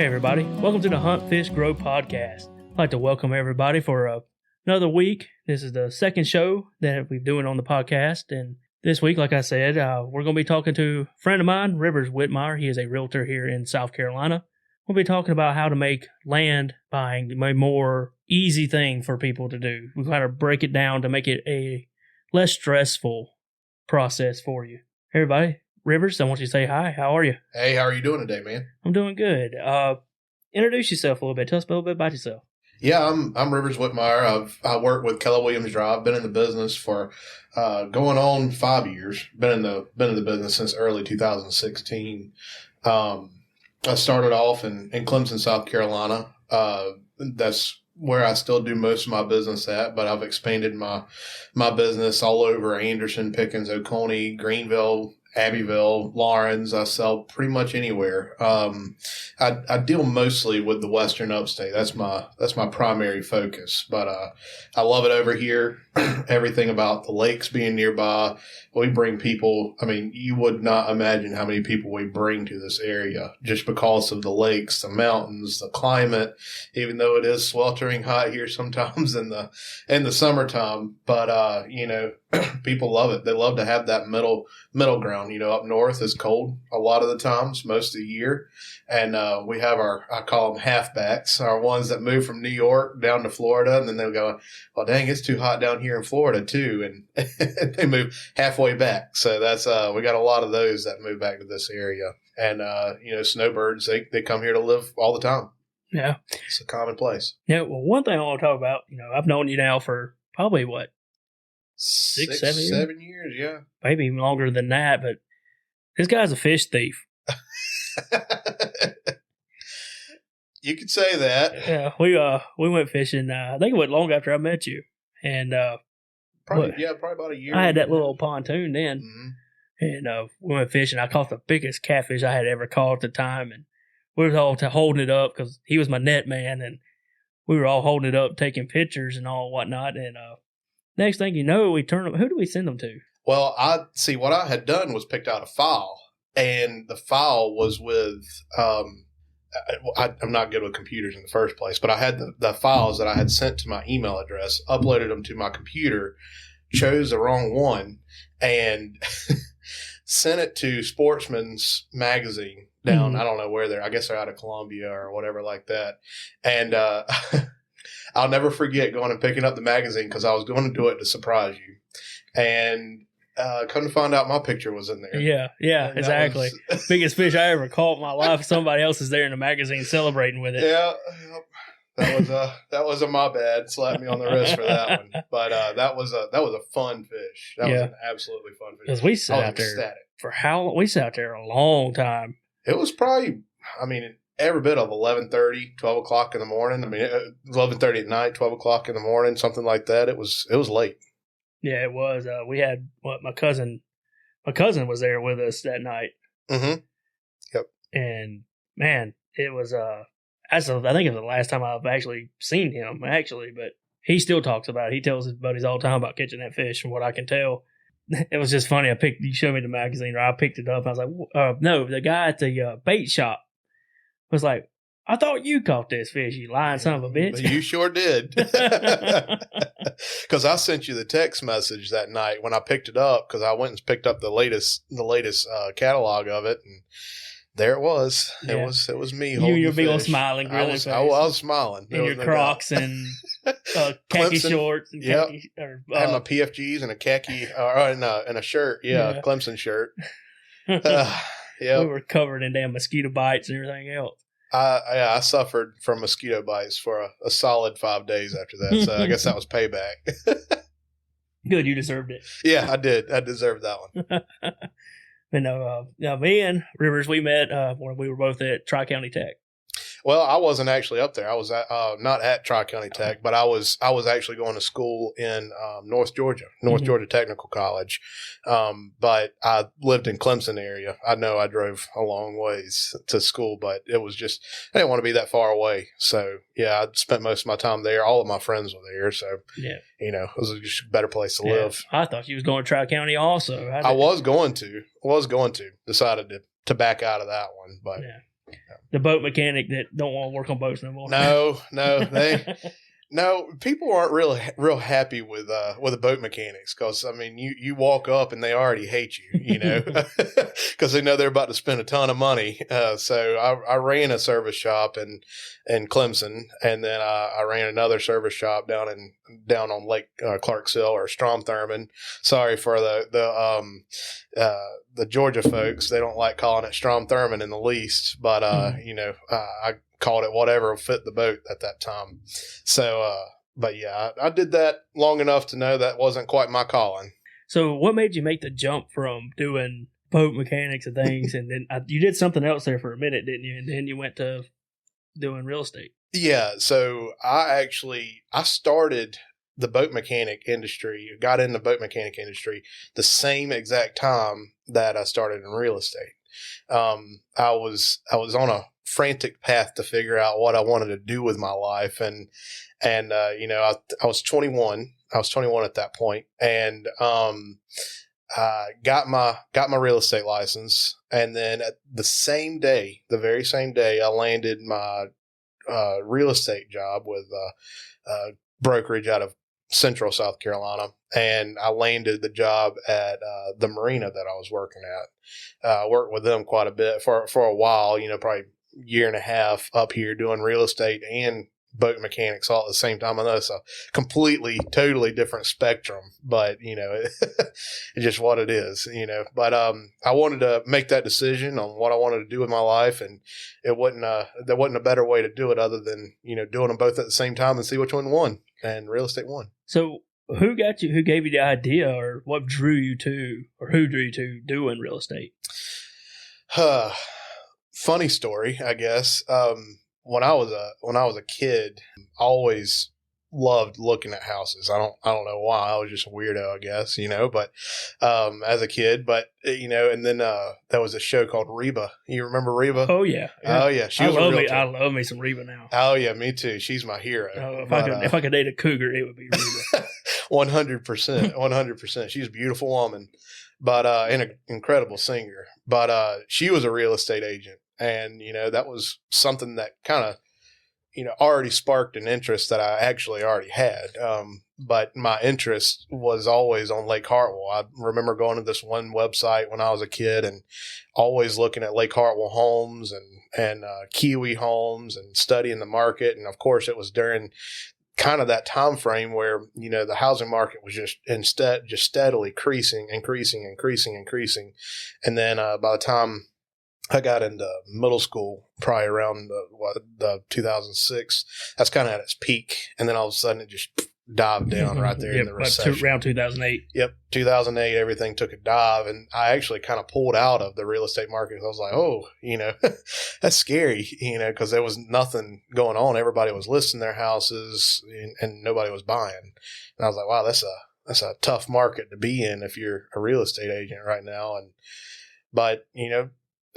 everybody. Welcome to the Hunt, Fish, Grow podcast. I'd like to welcome everybody for another week. This is the second show that we're doing on the podcast. And this week, like I said, we're going to be talking to a friend of mine, Rivers Whitmire. He is a realtor here in South Carolina. We'll be talking about how to make land buying a more easy thing for people to do. We've got to break it down to make it a less stressful process for you. Everybody, Rivers, I want you to say hi. How are you? Hey, how are you doing today, man? I'm doing good. Introduce yourself a little bit. Tell us a little bit about yourself. Yeah, I'm Rivers Whitmire. I work with Keller Williams Drive. Been in the business for going on 5 years. Been in the business since early 2016. I started off in Clemson, South Carolina. That's where I still do most of my business at, but I've expanded my business all over Anderson, Pickens, Oconee, Greenville, Abbeville, Lawrence. I sell pretty much anywhere. I deal mostly with the Western Upstate. That's my primary focus. But I love it over here. Everything about the lakes being nearby. We bring people. I mean, you would not imagine how many people we bring to this area just because of the lakes, the mountains, the climate. Even though it is sweltering hot here sometimes in the summertime, but people love it. They love to have that middle ground. Up north is cold a lot of the times, most of the year. And we have I call them halfbacks, our ones that move from New York down to Florida. And then they'll go, well, dang, it's too hot down here in Florida too. And they move halfway back. So that's, we got a lot of those that move back to this area. And, snowbirds, they come here to live all the time. Yeah. It's a common place. Yeah. Well, one thing I want to talk about, I've known you now for probably what? 6, 7 years? 7 years, yeah. Maybe even longer than that, but this guy's a fish thief. You could say that. Yeah, we went fishing. I think it went long after I met you, and probably about a year. I had that little pontoon then, and we went fishing. I caught the biggest catfish I had ever caught at the time, and we were all holding it up because he was my net man, and we were all holding it up, taking pictures and all whatnot. And next thing you know, we turned them. Who do we send them to? Well, what I had done was picked out a file, and the file was with. I'm not good with computers in the first place, but I had the files that I had sent to my email address, uploaded them to my computer, chose the wrong one, and sent it to Sportsman's Magazine down. I don't know where they're. I guess they're out of Columbia or whatever like that. And I'll never forget going and picking up the magazine because I was going to do it to surprise you. And come to find out my picture was in there. Yeah, exactly. Biggest fish I ever caught in my life. Somebody else is there in the magazine celebrating with it. Yeah. That was a my bad. Slapped me on the wrist for that one. But that was a fun fish. That was an absolutely fun fish. Because we sat out there ecstatic. For how long? We sat out there a long time. It was probably, every bit of 11:30, 12 o'clock in the morning. 11:30 at night, 12 o'clock in the morning, something like that. It was late. Yeah, it was. We had my cousin was there with us that night. Mm-hmm. Yep. And man, it was I think it was the last time I've actually seen him but he still talks about it. He tells his buddies all the time about catching that fish from what I can tell. It was just funny. You showed me the magazine, or I picked it up. And I was like, no, the guy at the bait shop was like, I thought you caught this fish, you lying son of a bitch. You sure did. Because I sent you the text message that night when I picked it up, because I went and picked up the latest catalog of it, and there it was. Yeah. It was me. Your big old smiling grilling face. I was smiling. In your Crocs and khaki shorts. And khaki, I had my PFGs and a khaki, and a shirt. Yeah, Clemson shirt. Yeah, we were covered in damn mosquito bites and everything else. I suffered from mosquito bites for a solid 5 days after that, so I guess that was payback. Good, you deserved it. Yeah, I did. I deserved that one. Me and Rivers, we met when we were both at Tri-County Tech. Well, I wasn't actually up there. I was not at Tri-County Tech, but I was actually going to school in North Georgia Technical College. But I lived in Clemson area. I know I drove a long ways to school, but it was just, I didn't want to be that far away. So, yeah, I spent most of my time there. All of my friends were there. So, yeah, it was just a better place to live. I thought you was going to Tri-County also. I was going to. Decided to back out of that one, but. Yeah. The boat mechanic that don't want to work on boats no more. No, people aren't real happy with the boat mechanics because I mean you walk up and they already hate you, because they know they're about to spend a ton of money. So I ran a service shop in Clemson, and then I ran another service shop down on Lake Clarksville or Strom-Thurmond. Sorry for the Georgia folks; they don't like calling it Strom-Thurmond in the least. But I called it whatever fit the boat at that time. So, but yeah, I did that long enough to know that wasn't quite my calling. So what made you make the jump from doing boat mechanics and things, and then you did something else there for a minute, didn't you? And then you went to doing real estate. Yeah. So I started the boat mechanic industry, got in the boat mechanic industry the same exact time that I started in real estate. I was on a frantic path to figure out what I wanted to do with my life. And I was 21. I was 21 at that point, and got my real estate license. And then at the very same day, I landed my real estate job with a brokerage out of Central South Carolina, and I landed the job at the marina that I was working at. I worked with them quite a bit for a while, probably year and a half up here doing real estate and boat mechanics all at the same time. I know it's a totally different spectrum, but it's just what it is, but I wanted to make that decision on what I wanted to do with my life, and there wasn't a better way to do it other than doing them both at the same time and see which one won, and real estate won. So who gave you the idea, or what drew you to, or who drew you to doing real estate? Funny story, I guess. When I was a kid, I always loved looking at houses. I don't know why. I was just a weirdo, I guess, but as a kid, and then there was a show called Reba. You remember Reba? Oh yeah. Oh yeah. She was a realtor. I love me some Reba now. Oh yeah, me too. She's my hero. If I could date a cougar, it would be Reba. 100%. 100%. She's a beautiful woman, but and an incredible singer. But she was a real estate agent. And, that was something that kind of, already sparked an interest that I actually already had. But my interest was always on Lake Hartwell. I remember going to this one website when I was a kid and always looking at Lake Hartwell homes and Kiwi homes and studying the market. And of course, it was during kind of that time frame where, the housing market was just steadily increasing. And then by the time I got into middle school, probably around the 2006. That's kind of at its peak, and then all of a sudden it just dived down right there in the recession. Around 2008. Yep, 2008, everything took a dive, and I actually kind of pulled out of the real estate market. I was like, oh, that's scary, because there was nothing going on. Everybody was listing their houses, and nobody was buying. And I was like, wow, that's a tough market to be in if you're a real estate agent right now. But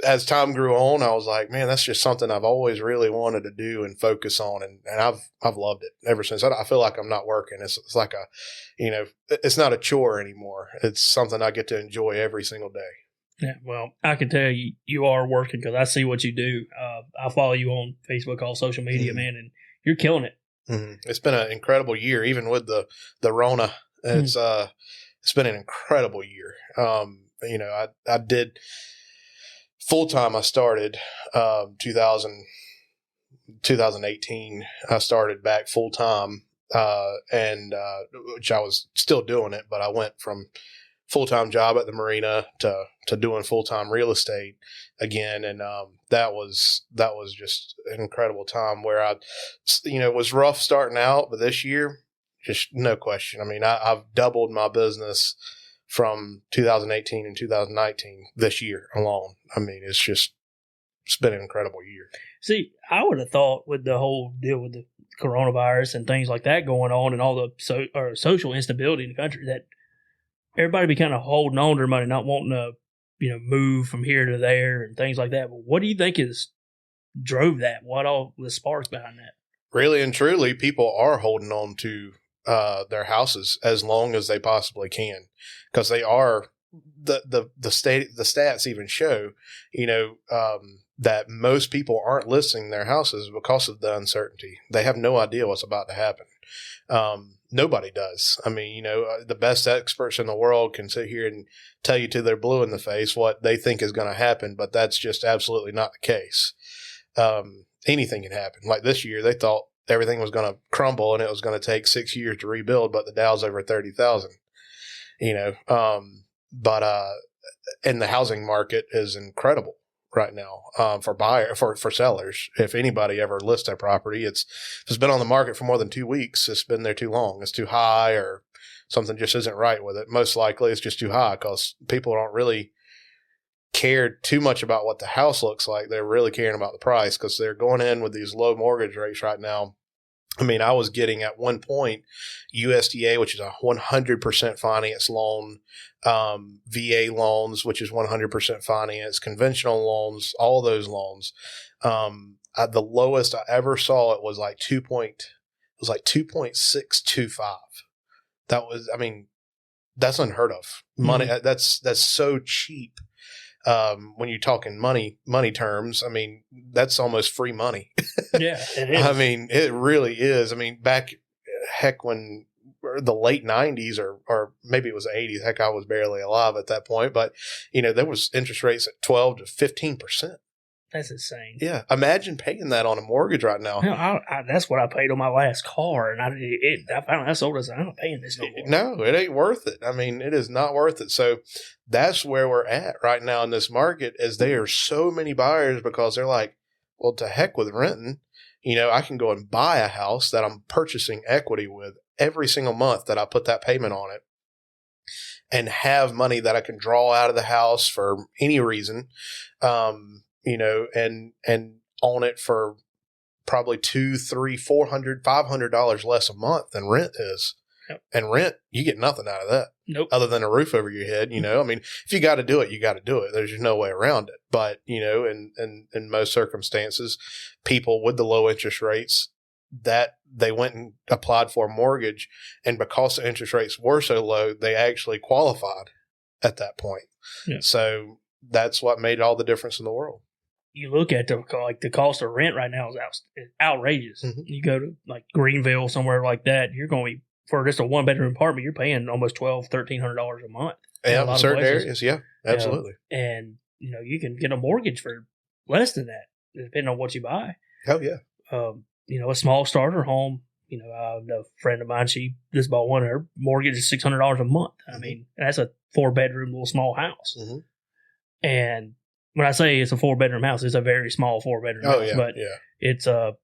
as time grew on, I was like, man, that's just something I've always really wanted to do and focus on. And I've loved it ever since. I feel like I'm not working. It's like it's not a chore anymore. It's something I get to enjoy every single day. Yeah. Well, I can tell you are working because I see what you do. I follow you on Facebook, all social media, man, and you're killing it. Mm-hmm. It's been an incredible year, even with the Rona. It's been an incredible year. I did full time. I started 2018. I started back full time, and which I was still doing it, but I went from full time job at the marina to doing full time real estate again, and that was just an incredible time where it was rough starting out, but this year, just no question. I mean, I've doubled my business from 2018 and 2019 this year alone. I mean, it's been an incredible year. See, I would have thought with the whole deal with the coronavirus and things like that going on and all the social instability in the country that everybody be kind of holding on to their money, not wanting to, move from here to there and things like that. But what do you think drove that? What all the sparks behind that? Really and truly, people are holding on to their houses as long as they possibly can, because they are the stats even show that most people aren't listing their houses because of the uncertainty. They have no idea what's about to happen. Nobody does. I mean, the best experts in the world can sit here and tell you till they're blue in the face what they think is going to happen, but that's just absolutely not the case. Anything can happen. Like this year, they thought everything was going to crumble and it was going to take 6 years to rebuild, but the Dow's over 30,000. And the housing market is incredible right now for sellers. If anybody ever lists their property, if it's been on the market for more than 2 weeks, it's been there too long. It's too high, or something just isn't right with it. Most likely, it's just too high because people don't really care too much about what the house looks like. They're really caring about the price because they're going in with these low mortgage rates right now. I mean, I was getting at one point USDA, which is a 100% finance loan, VA loans, which is 100% finance, conventional loans, all those loans. The lowest I ever saw it was like 2.625. That's unheard of. Money. Mm-hmm. That's so cheap. When you're talking money terms, I mean, that's almost free money. Yeah, it is. I mean, it really is. I mean, when the late 90s or maybe it was the 80s, heck, I was barely alive at that point, but there was interest rates at 12 to 15%. That's insane. Yeah. Imagine paying that on a mortgage right now. That's what I paid on my last car, and I found I sold it. I'm not paying this no more. No, it ain't worth it. I mean, it is not worth it. So that's where we're at right now in this market, is there are so many buyers because they're like, well, to heck with renting. I can go and buy a house that I'm purchasing equity with every single month that I put that payment on it, and have money that I can draw out of the house for any reason. And own it for probably $200, $300, $400, $500 less a month than rent is. Yep. And rent, you get nothing out of that. Nope. Other than a roof over your head. I mean, if you got to do it, you got to do it. There's just no way around it. But, in most circumstances, people with the low interest rates, that they went and applied for a mortgage, and because the interest rates were so low, they actually qualified at that point. Yeah. So that's what made all the difference in the world. You look at the cost of rent right now is outrageous. Mm-hmm. You go to like Greenville, somewhere like that, you're going to be, for just a 1-bedroom apartment, you're paying almost $1,200-$1,300 a month. Yeah, in certain areas, yeah, absolutely. And you can get a mortgage for less than that, depending on what you buy. Oh yeah. A small starter home. I have a friend of mine. She just bought one. Her mortgage is $600 a month. Mm-hmm. I mean, that's a 4-bedroom little small house. Mm-hmm. And when I say it's a 4-bedroom house, it's a very small 4-bedroom house. Yeah, but yeah. It's for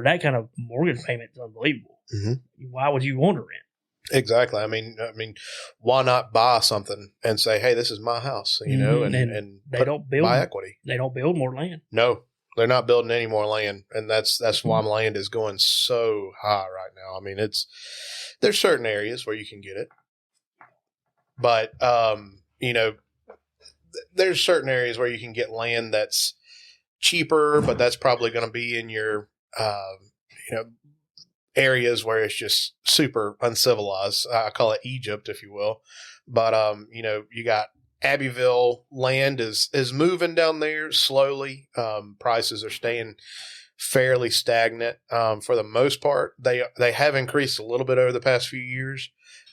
that kind of mortgage payment, it's unbelievable. Mm-hmm. Why would you want to rent? Exactly. I mean, why not buy something and say, "Hey, this is my house," Mm-hmm. and they don't build buy equity. They don't build more land. No, they're not building any more land, and that's why land is going so high right now. I mean, there's certain areas where you can get it, but there's certain areas where you can get land that's cheaper, but that's probably going to be in your areas where it's just super uncivilized. I call it Egypt, if you will. But you got Abbeville land is moving down there slowly. Prices are staying fairly stagnant for the most part. They have increased a little bit over the past few years,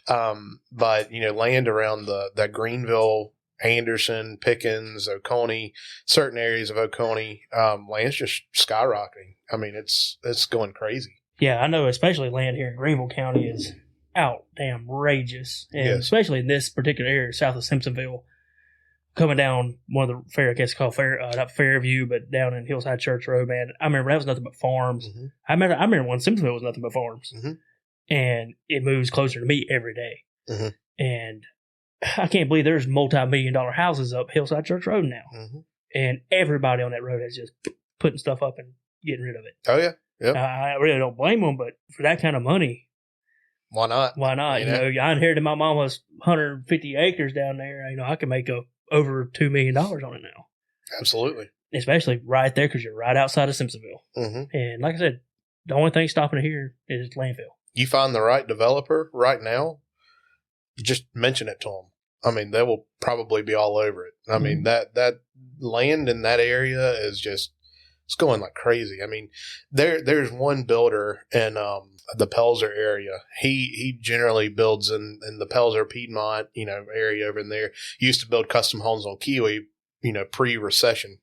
but land around the Greenville, Anderson, Pickens, Oconee, certain areas of Oconee, land's just skyrocketing. I mean, it's going crazy. Yeah, I know, especially land here in Greenville County is outrageous. And Yes. especially in this particular area, south of Simpsonville, coming down one of the not Fairview, but down in Hillside Church Road, man. I remember that was nothing but farms. Mm-hmm. I remember when Simpsonville was nothing but farms. Mm-hmm. And it moves closer to me every day. Mm-hmm. And I can't believe there's multi-million-dollar houses up Hillside Church Road now. Mm-hmm. And everybody on that road is just putting stuff up and getting rid of it. Oh, yeah. Yep. I really don't blame them, but for that kind of money, why not? why not? I inherited my mama's 150 acres down there. I can make over $2 million on it now. Absolutely. Especially right there because you're right outside of Simpsonville. Mm-hmm. And like I said, the only thing stopping it here is landfill. You find the right developer right now, just mention it to them. I mean, they will probably be all over it. I mean, that land in that area is just, it's going like crazy. I mean, there's one builder in the Pelzer area. He generally builds in the Pelzer Piedmont, area over in there. He used to build custom homes on Kiwi, pre-recession.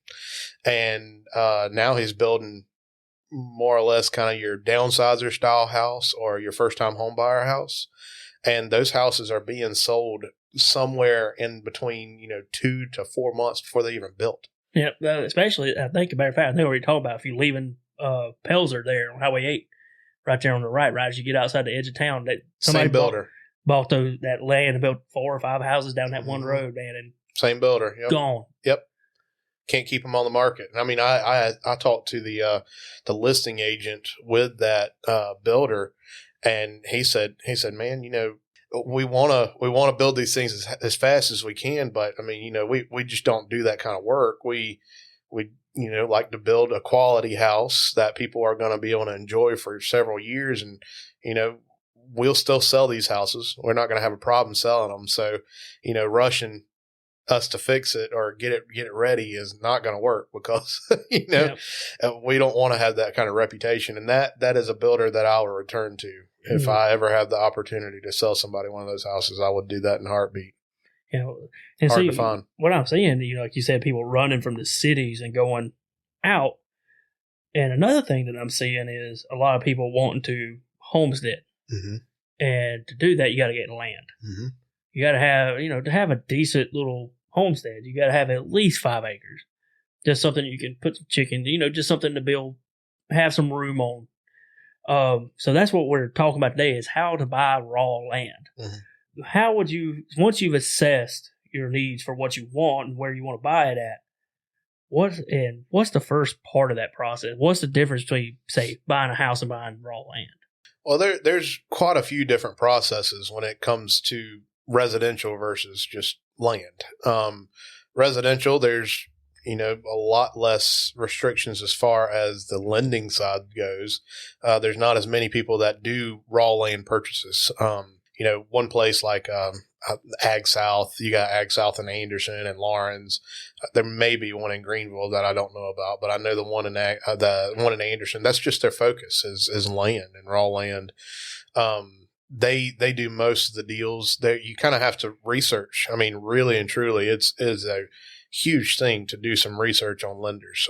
And now he's building more or less kind of your downsizer style house or your first time home buyer house. And those houses are being sold somewhere in between, 2 to 4 months before they even built. Yeah, especially, I think, a matter of fact, I know what you're talking about. If you're leaving Pelzer there on Highway 8, right there on the right as you get outside the edge of town, that somebody Same builder bought that land and built 4 or 5 houses down that one road, man, and same builder. Yep. Gone. Yep. Can't keep them on the market. I mean, I talked to the listing agent with that builder, and he said, man, we want to build these things as fast as we can, but I mean, we just don't do that kind of work. We like to build a quality house that people are going to be able to enjoy for several years, and we'll still sell these houses. We're not going to have a problem selling them. So, rushing us to fix it or get it ready is not going to work because we don't want to have that kind of reputation. And that is a builder that I will return to if I ever have the opportunity to sell somebody one of those houses. I would do that in a heartbeat. And hard to find. What I'm saying, like you said, people running from the cities and going out. And another thing that I'm seeing is a lot of people wanting to homestead. Mm-hmm. And to do that, you got to get land. Mm-hmm. You got to have, to have a decent little homestead, you got to have at least 5 acres. Just something you can put some chicken, just something to have some room on. So that's what we're talking about today is how to buy raw land. Mm-hmm. How would you, once you've assessed your needs for what you want and where you want to buy it at, what's the first part of that process? What's the difference between, say, buying a house and buying raw land? Well, there's quite a few different processes when it comes to residential versus just land. Residential, there's a lot less restrictions as far as the lending side goes. There's not as many people that do raw land purchases. One place like Ag South, you got Ag South in Anderson and Lawrence. There may be one in Greenville that I don't know about, but I know the one in Anderson. That's just their focus is land and raw land. They do most of the deals. You kind of have to research. I mean, really and truly, it is a huge thing to do some research on lenders.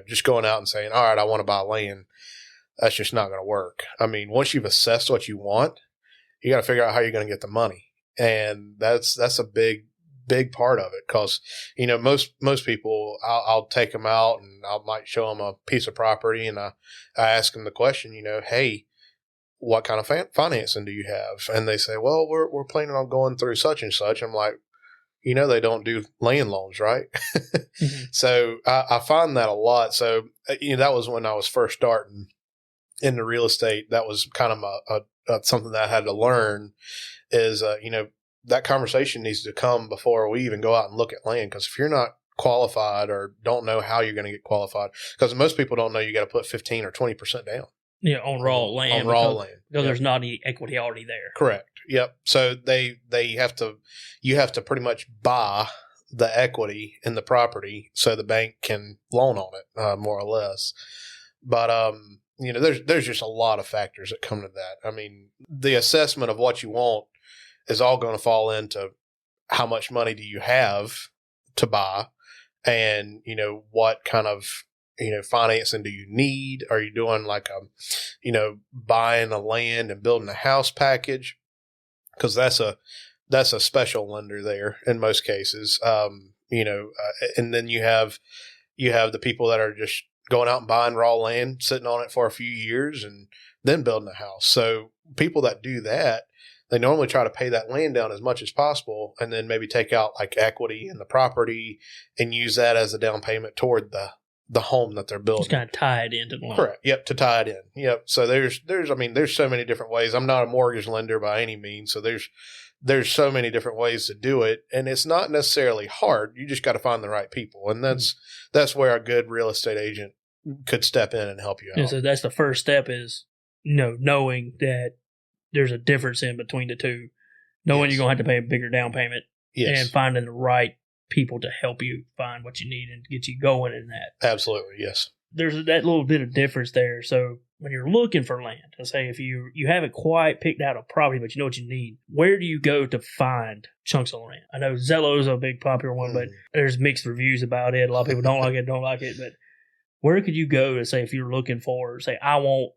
Just going out and saying, all right, I want to buy land. That's just not going to work. I mean, once you've assessed what you want, you got to figure out how you're going to get the money. And that's a big part of it. Cause, most people, I'll take them out and I might show them a piece of property and I ask them the question, hey, what kind of financing do you have? And they say, well, we're planning on going through such and such. I'm like, they don't do land loans, right? Mm-hmm. So I find that a lot. So, that was when I was first starting in the real estate. That was kind of something that I had to learn is, that conversation needs to come before we even go out and look at land. Because if you're not qualified or don't know how you're going to get qualified, because most people don't know you got to put 15 or 20% down. Yeah, on raw land. Because there's not any equity already there. Correct. Yep. So you have to pretty much buy the equity in the property so the bank can loan on it, more or less. But there's just a lot of factors that come to that. I mean, the assessment of what you want is all going to fall into how much money do you have to buy, and what kind of financing do you need? Are you doing like buying a land and building a house package? Because that's a special lender there in most cases. And then you have the people that are just going out and buying raw land, sitting on it for a few years, and then building a house. So people that do that, they normally try to pay that land down as much as possible, and then maybe take out like equity in the property and use that as a down payment toward the home that they're building. Just kind of tie it into the loan. Correct. Yep. To tie it in. Yep. So there's so many different ways. I'm not a mortgage lender by any means. So there's so many different ways to do it, and it's not necessarily hard. You just got to find the right people. And that's where a good real estate agent could step in and help you out. And so that's the first step is, knowing that there's a difference in between the two, knowing you're going to have to pay a bigger down payment Yes. and finding the right people to help you find what you need and get you going in that. Absolutely, yes. There's that little bit of difference there. So when you're looking for land, let's say if you haven't quite picked out a property, but you know what you need, where do you go to find chunks of land? I know Zillow is a big popular one, but there's mixed reviews about it. A lot of people don't like it. But where could you go to say if you're looking for, say, I want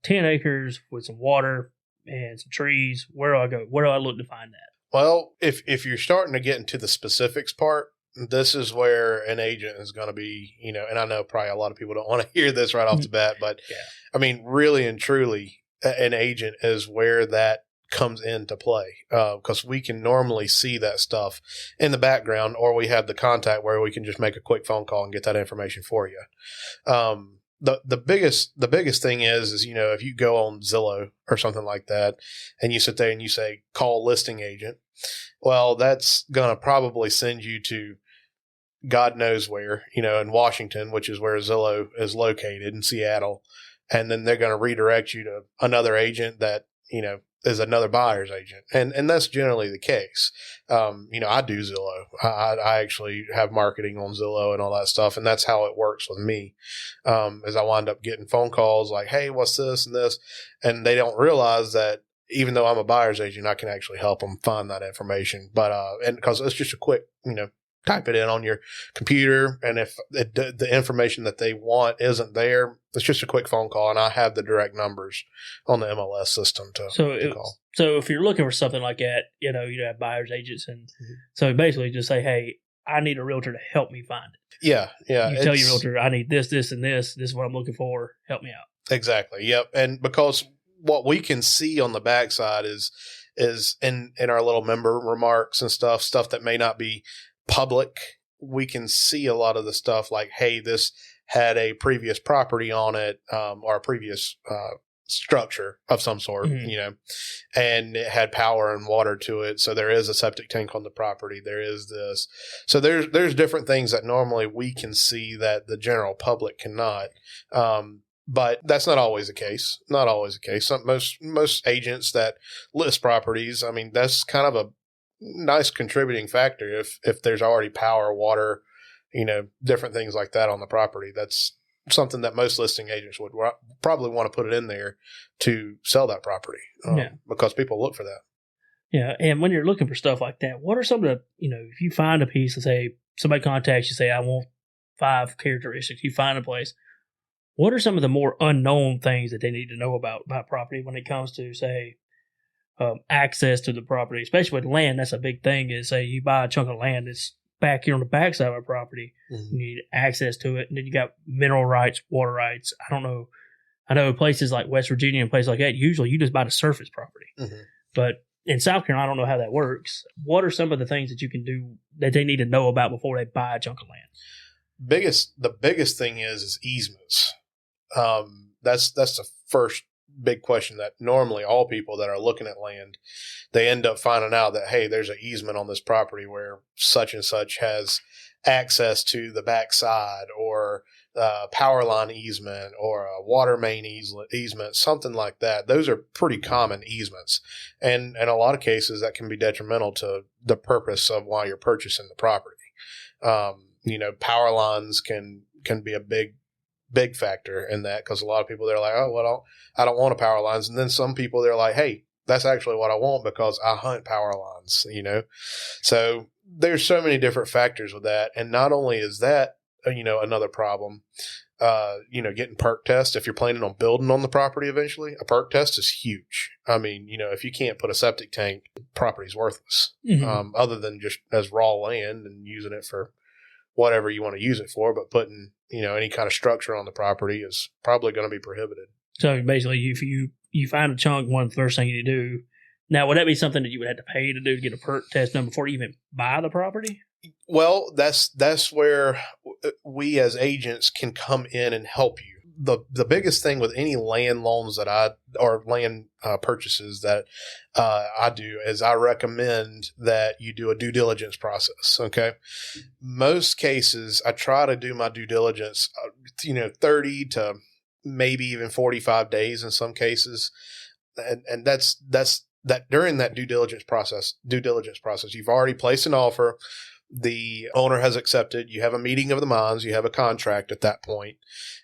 10 acres with some water and some trees? Where do I go? Where do I look to find that? Well, if you're starting to get into the specifics part, this is where an agent is going to be, and I know probably a lot of people don't want to hear this right off the bat, but I mean, really and truly, an agent is where that comes into play, because we can normally see that stuff in the background, or we have the contact where we can just make a quick phone call and get that information for you. The biggest thing is if you go on Zillow or something like that and you sit there and you say call listing agent, well, that's going to probably send you to God knows where, in Washington, which is where Zillow is located, in Seattle. And then they're going to redirect you to another agent that, is another buyer's agent. And that's generally the case. I do Zillow. I actually have marketing on Zillow and all that stuff. And that's how it works with me. As I wind up getting phone calls like, hey, what's this and this? And they don't realize that even though I'm a buyer's agent, I can actually help them find that information. But, and because it's just a quick, type it in on your computer, and if the information that they want isn't there, it's just a quick phone call, and I have the direct numbers on the MLS system to call. So if you're looking for something like that, you have buyer's agents, and so basically just say, hey, I need a realtor to help me find it. Yeah. You tell your realtor, I need this, this, and this. This is what I'm looking for. Help me out. Exactly. Yep. And because what we can see on the backside is in our little member remarks and stuff that may not be public, we can see a lot of the stuff like, hey, this had a previous property on it, or a previous structure of some sort, and it had power and water to it. So there is a septic tank on the property. There is this. So there's different things that normally we can see that the general public cannot. But that's not always the case. Not always the case. Most agents that list properties, I mean, that's kind of a nice contributing factor if there's already power, water, different things like that on the property. That's something that most listing agents would probably want to put it in there to sell that property, because people look for that. Yeah, and when you're looking for stuff like that, what are some of the, if you find a piece and say, somebody contacts you, say, I want 5 characteristics, you find a place, what are some of the more unknown things that they need to know about property when it comes to, say, access to the property, especially with land? That's a big thing. Is say you buy a chunk of land that's back here on the backside of a property, you need access to it, and then you got mineral rights, water rights. I know places like West Virginia and places like that, usually you just buy the surface property. But in South Carolina, I don't know how that works. What are some of the things that you can do that they need to know about before they buy a chunk of land? The biggest thing is easements. That's the first big question that normally all people that are looking at land, they end up finding out that, hey, there's an easement on this property where such and such has access to the backside, or power line easement, or a water main easement, something like that. Those are pretty common easements. And in a lot of cases, that can be detrimental to the purpose of why you're purchasing the property. Power lines can be a big factor in that, because a lot of people, they're like, oh, well, I don't want a power lines. And then some people, they're like, hey, that's actually what I want because I hunt power lines, So there's so many different factors with that. And not only is that, another problem, getting perk test. If you're planning on building on the property eventually, a perk test is huge. I mean, if you can't put a septic tank, property's worthless, other than just as raw land and using it for whatever you want to use it for. But putting, any kind of structure on the property is probably going to be prohibited. So basically, if you find a chunk, one of the first thing you do. Now, would that be something that you would have to pay to do to get a perk test done before you even buy the property? Well, that's where we as agents can come in and help you. The biggest thing with any land loans or land purchases that I do is I recommend that you do a due diligence process. Okay. Most cases, I try to do my due diligence, 30 to maybe even 45 days in some cases. And that's that during that due diligence process, you've already placed an offer. The owner has accepted. You have a meeting of the minds. You have a contract at that point.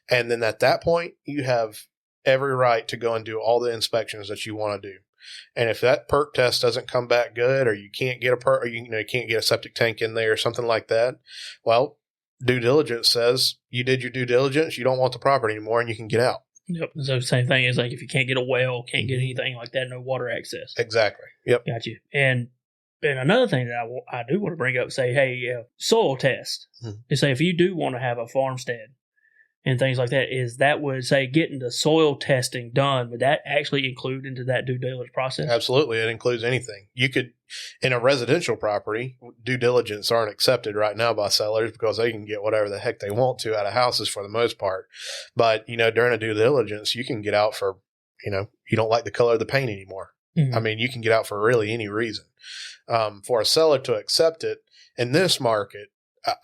And then at that point, you have every right to go and do all the inspections that you want to do. And if that perk test doesn't come back good, or you can't get a perk, or you can't get a septic tank in there or something like that, well, due diligence says you did your due diligence. You don't want the property anymore, and you can get out. Yep. So same thing is like if you can't get a well, can't get anything like that, no water access. Exactly. Yep. Got you. And another thing that I do want to bring up, say, hey, soil test. To say if you do want to have a farmstead and things like that, is that would say getting the soil testing done, would that actually include into that due diligence process? Absolutely. It includes anything. You could, in a residential property, due diligence aren't accepted right now by sellers because they can get whatever the heck they want to out of houses for the most part. But, during a due diligence, you can get out for, you don't like the color of the paint anymore. I mean, you can get out for really any reason. For a seller to accept it in this market,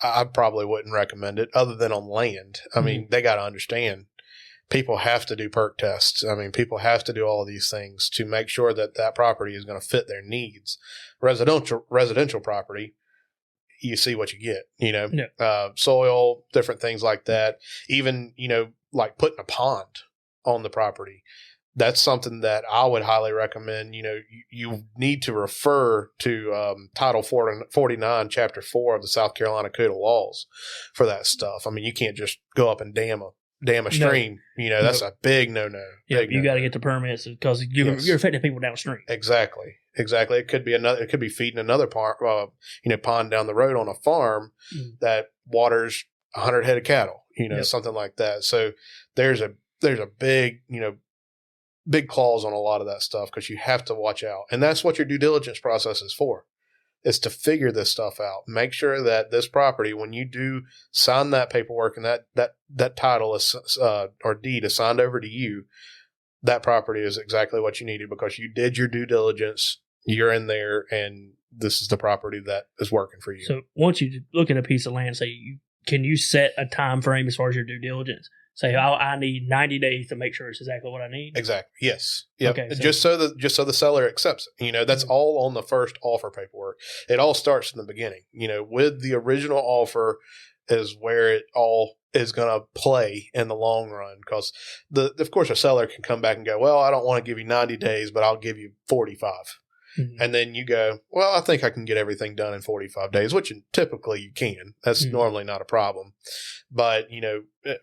I probably wouldn't recommend it other than on land. I mean, they got to understand people have to do perk tests. I mean, people have to do all of these things to make sure that that property is going to fit their needs. Residential property, you see what you get, soil, different things like that. Even, like putting a pond on the property. That's something that I would highly recommend. You need to refer to Title 49, Chapter 4 of the South Carolina Code of Laws for that stuff. I mean, you can't just go up and dam a stream. No. That's a big no-no. Yeah, you got to get the permits because you're affecting people downstream. Exactly. It could be It could be feeding another pond down the road on a farm that waters 100 head of cattle. Something like that. So there's a big big clause on a lot of that stuff because you have to watch out. And that's what your due diligence process is for, is to figure this stuff out. Make sure that this property, when you do sign that paperwork and that title is, or deed is signed over to you, that property is exactly what you needed because you did your due diligence. You're in there and this is the property that is working for you. So once you look at a piece of land, can you set a time frame as far as your due diligence? Say, I need 90 days to make sure it's exactly what I need. Exactly. Yes. Yep. Okay. Just so the seller accepts it. That's all on the first offer paperwork. It all starts in the beginning. With the original offer is where it all is going to play in the long run. Because of course, a seller can come back and go, well, I don't want to give you 90 days, but I'll give you 45. And then you go, well, I think I can get everything done in 45 days, which typically you can. That's normally not a problem. But,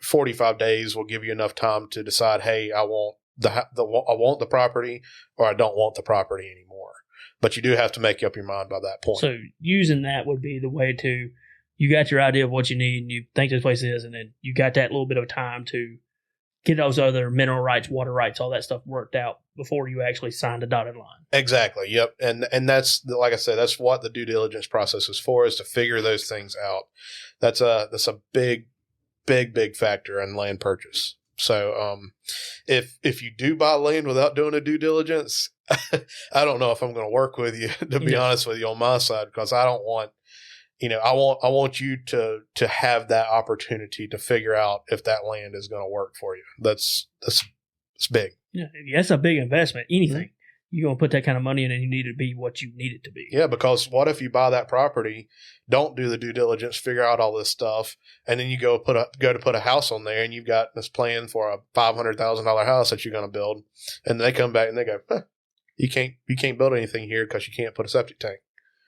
45 days will give you enough time to decide, hey, I want the property or I don't want the property anymore. But you do have to make up your mind by that point. So using that would be the way to, you got your idea of what you need and you think this place is, and then you got that little bit of time to get those other mineral rights, water rights, all that stuff worked out before you actually signed a dotted line. Exactly. Yep. And that's, like I said, that's what the due diligence process is for, is to figure those things out. That's a big factor in land purchase. So, if you do buy land without doing a due diligence, I don't know if I'm going to work with you, to be honest with you, on my side, because I don't want, I want you to have that opportunity to figure out if that land is going to work for you. It's big. Yeah, that's a big investment. Anything. You're going to put that kind of money in and you need it to be what you need it to be. Yeah, because what if you buy that property, don't do the due diligence, figure out all this stuff, and then you go to put a house on there and you've got this plan for a $500,000 house that you're going to build, and they come back and they go, you can't build anything here because you can't put a septic tank.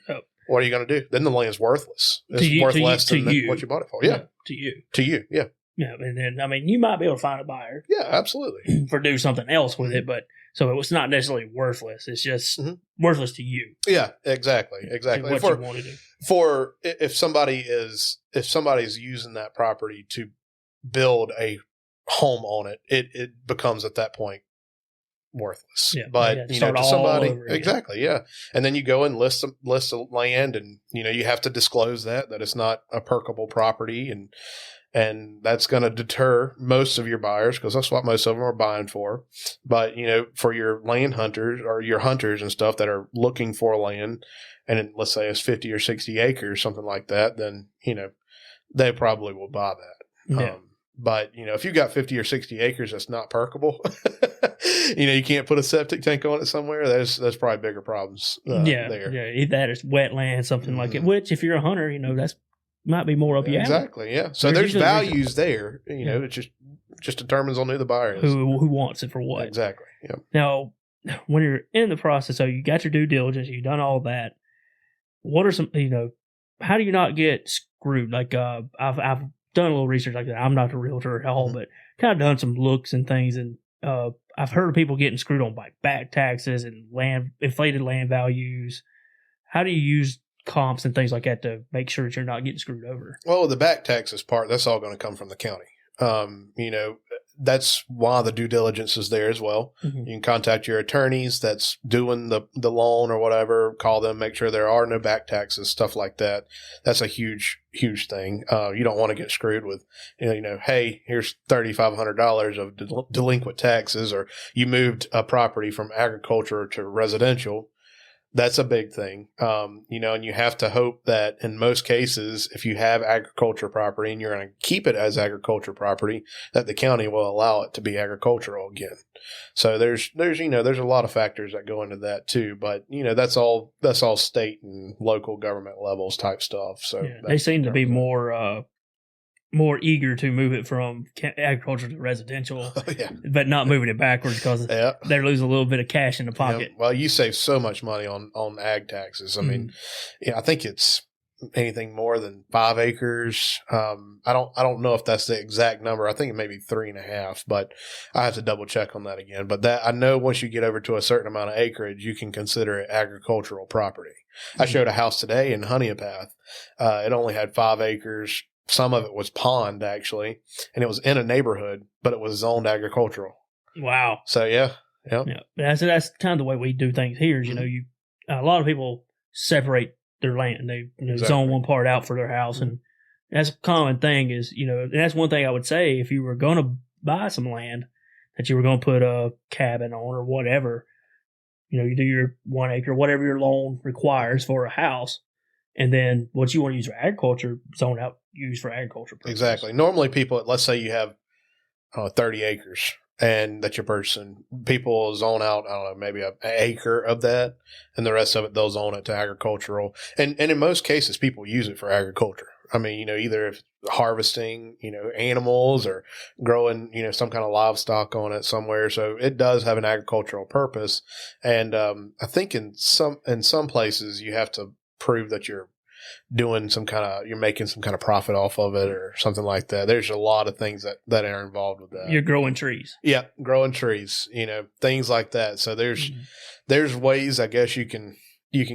Oh. What are you going to do? Then the land's worthless. It's worth less than what you bought it for. Yeah. To you. Yeah. Yeah. And then, you might be able to find a buyer. Yeah, absolutely. For do something else with it. But so it was not necessarily worthless. It's just worthless to you. Yeah, exactly. What you want to do. For if somebody's using that property to build a home on it, it becomes at that point worthless. Yeah, but to somebody, exactly, yeah. And then you go and list the land, and you have to disclose that it's not a perkable property, and that's going to deter most of your buyers because that's what most of them are buying for. But for your land hunters or your hunters and stuff that are looking for land, and let's say it's 50 or 60 acres, something like that, then they probably will buy that. Yeah. But if you got 50 or 60 acres that's not perkable, You can't put a septic tank on it somewhere. There's probably bigger problems there. Yeah, that is wetland, something like it. Which, if you're a hunter, that's might be more up your alley. Exactly, yeah. So there's values there. It just determines on who the buyer is. Who wants it for what. Exactly, yeah. Now, when you're in the process, so you got your due diligence, you've done all that, what are some, how do you not get screwed? Like, I've done a little research like that. I'm not a realtor at all, but kind of done some looks and things, and I've heard of people getting screwed on by back taxes and inflated land values. How do you use comps and things like that to make sure that you're not getting screwed over? Well, the back taxes part, that's all going to come from the county. That's why the due diligence is there as well. You can contact your attorneys that's doing the loan or whatever, call them, make sure there are no back taxes, stuff like that. That's a huge, huge thing. You don't want to get screwed with, hey, here's $3,500 of delinquent taxes, or you moved a property from agriculture to residential. That's a big thing. And you have to hope that in most cases, if you have agriculture property and you're going to keep it as agriculture property, that the county will allow it to be agricultural again. So there's a lot of factors that go into that too. But, that's all state and local government levels type stuff. So they seem to be more eager to move it from agriculture to residential, but not moving it backwards because they're losing a little bit of cash in the pocket. Well, you save so much money on ag taxes. I mean, I think it's anything more than 5 acres. I don't know if that's the exact number. I think it may be 3.5, but I have to double check on that again. But that I know once you get over to a certain amount of acreage, you can consider it agricultural property. I showed a house today in Honeypath. It only had 5 acres. Some of it was pond, actually, and it was in a neighborhood, but it was zoned agricultural. Wow. So, yeah. That's kind of the way we do things here. Is, a lot of people separate their land. They zone one part out for their house, and that's a common thing. Is and that's one thing I would say if you were going to buy some land that you were going to put a cabin on or whatever. You do your 1 acre, whatever your loan requires for a house. And then what you want to use for agriculture, zone out, use for agriculture purposes. Exactly. Normally people, let's say you have 30 acres and that you're purchasing, people zone out, I don't know, maybe an acre of that, and the rest of it, they'll zone it to agricultural. And in most cases, people use it for agriculture. I mean, either if harvesting, animals or growing, some kind of livestock on it somewhere. So it does have an agricultural purpose. And I think in some places you have to prove that you're doing you're making some kind of profit off of it or something like that. There's a lot of things that are involved with that. You're growing trees. Yeah, growing trees, things like that. So there's ways, I guess, you can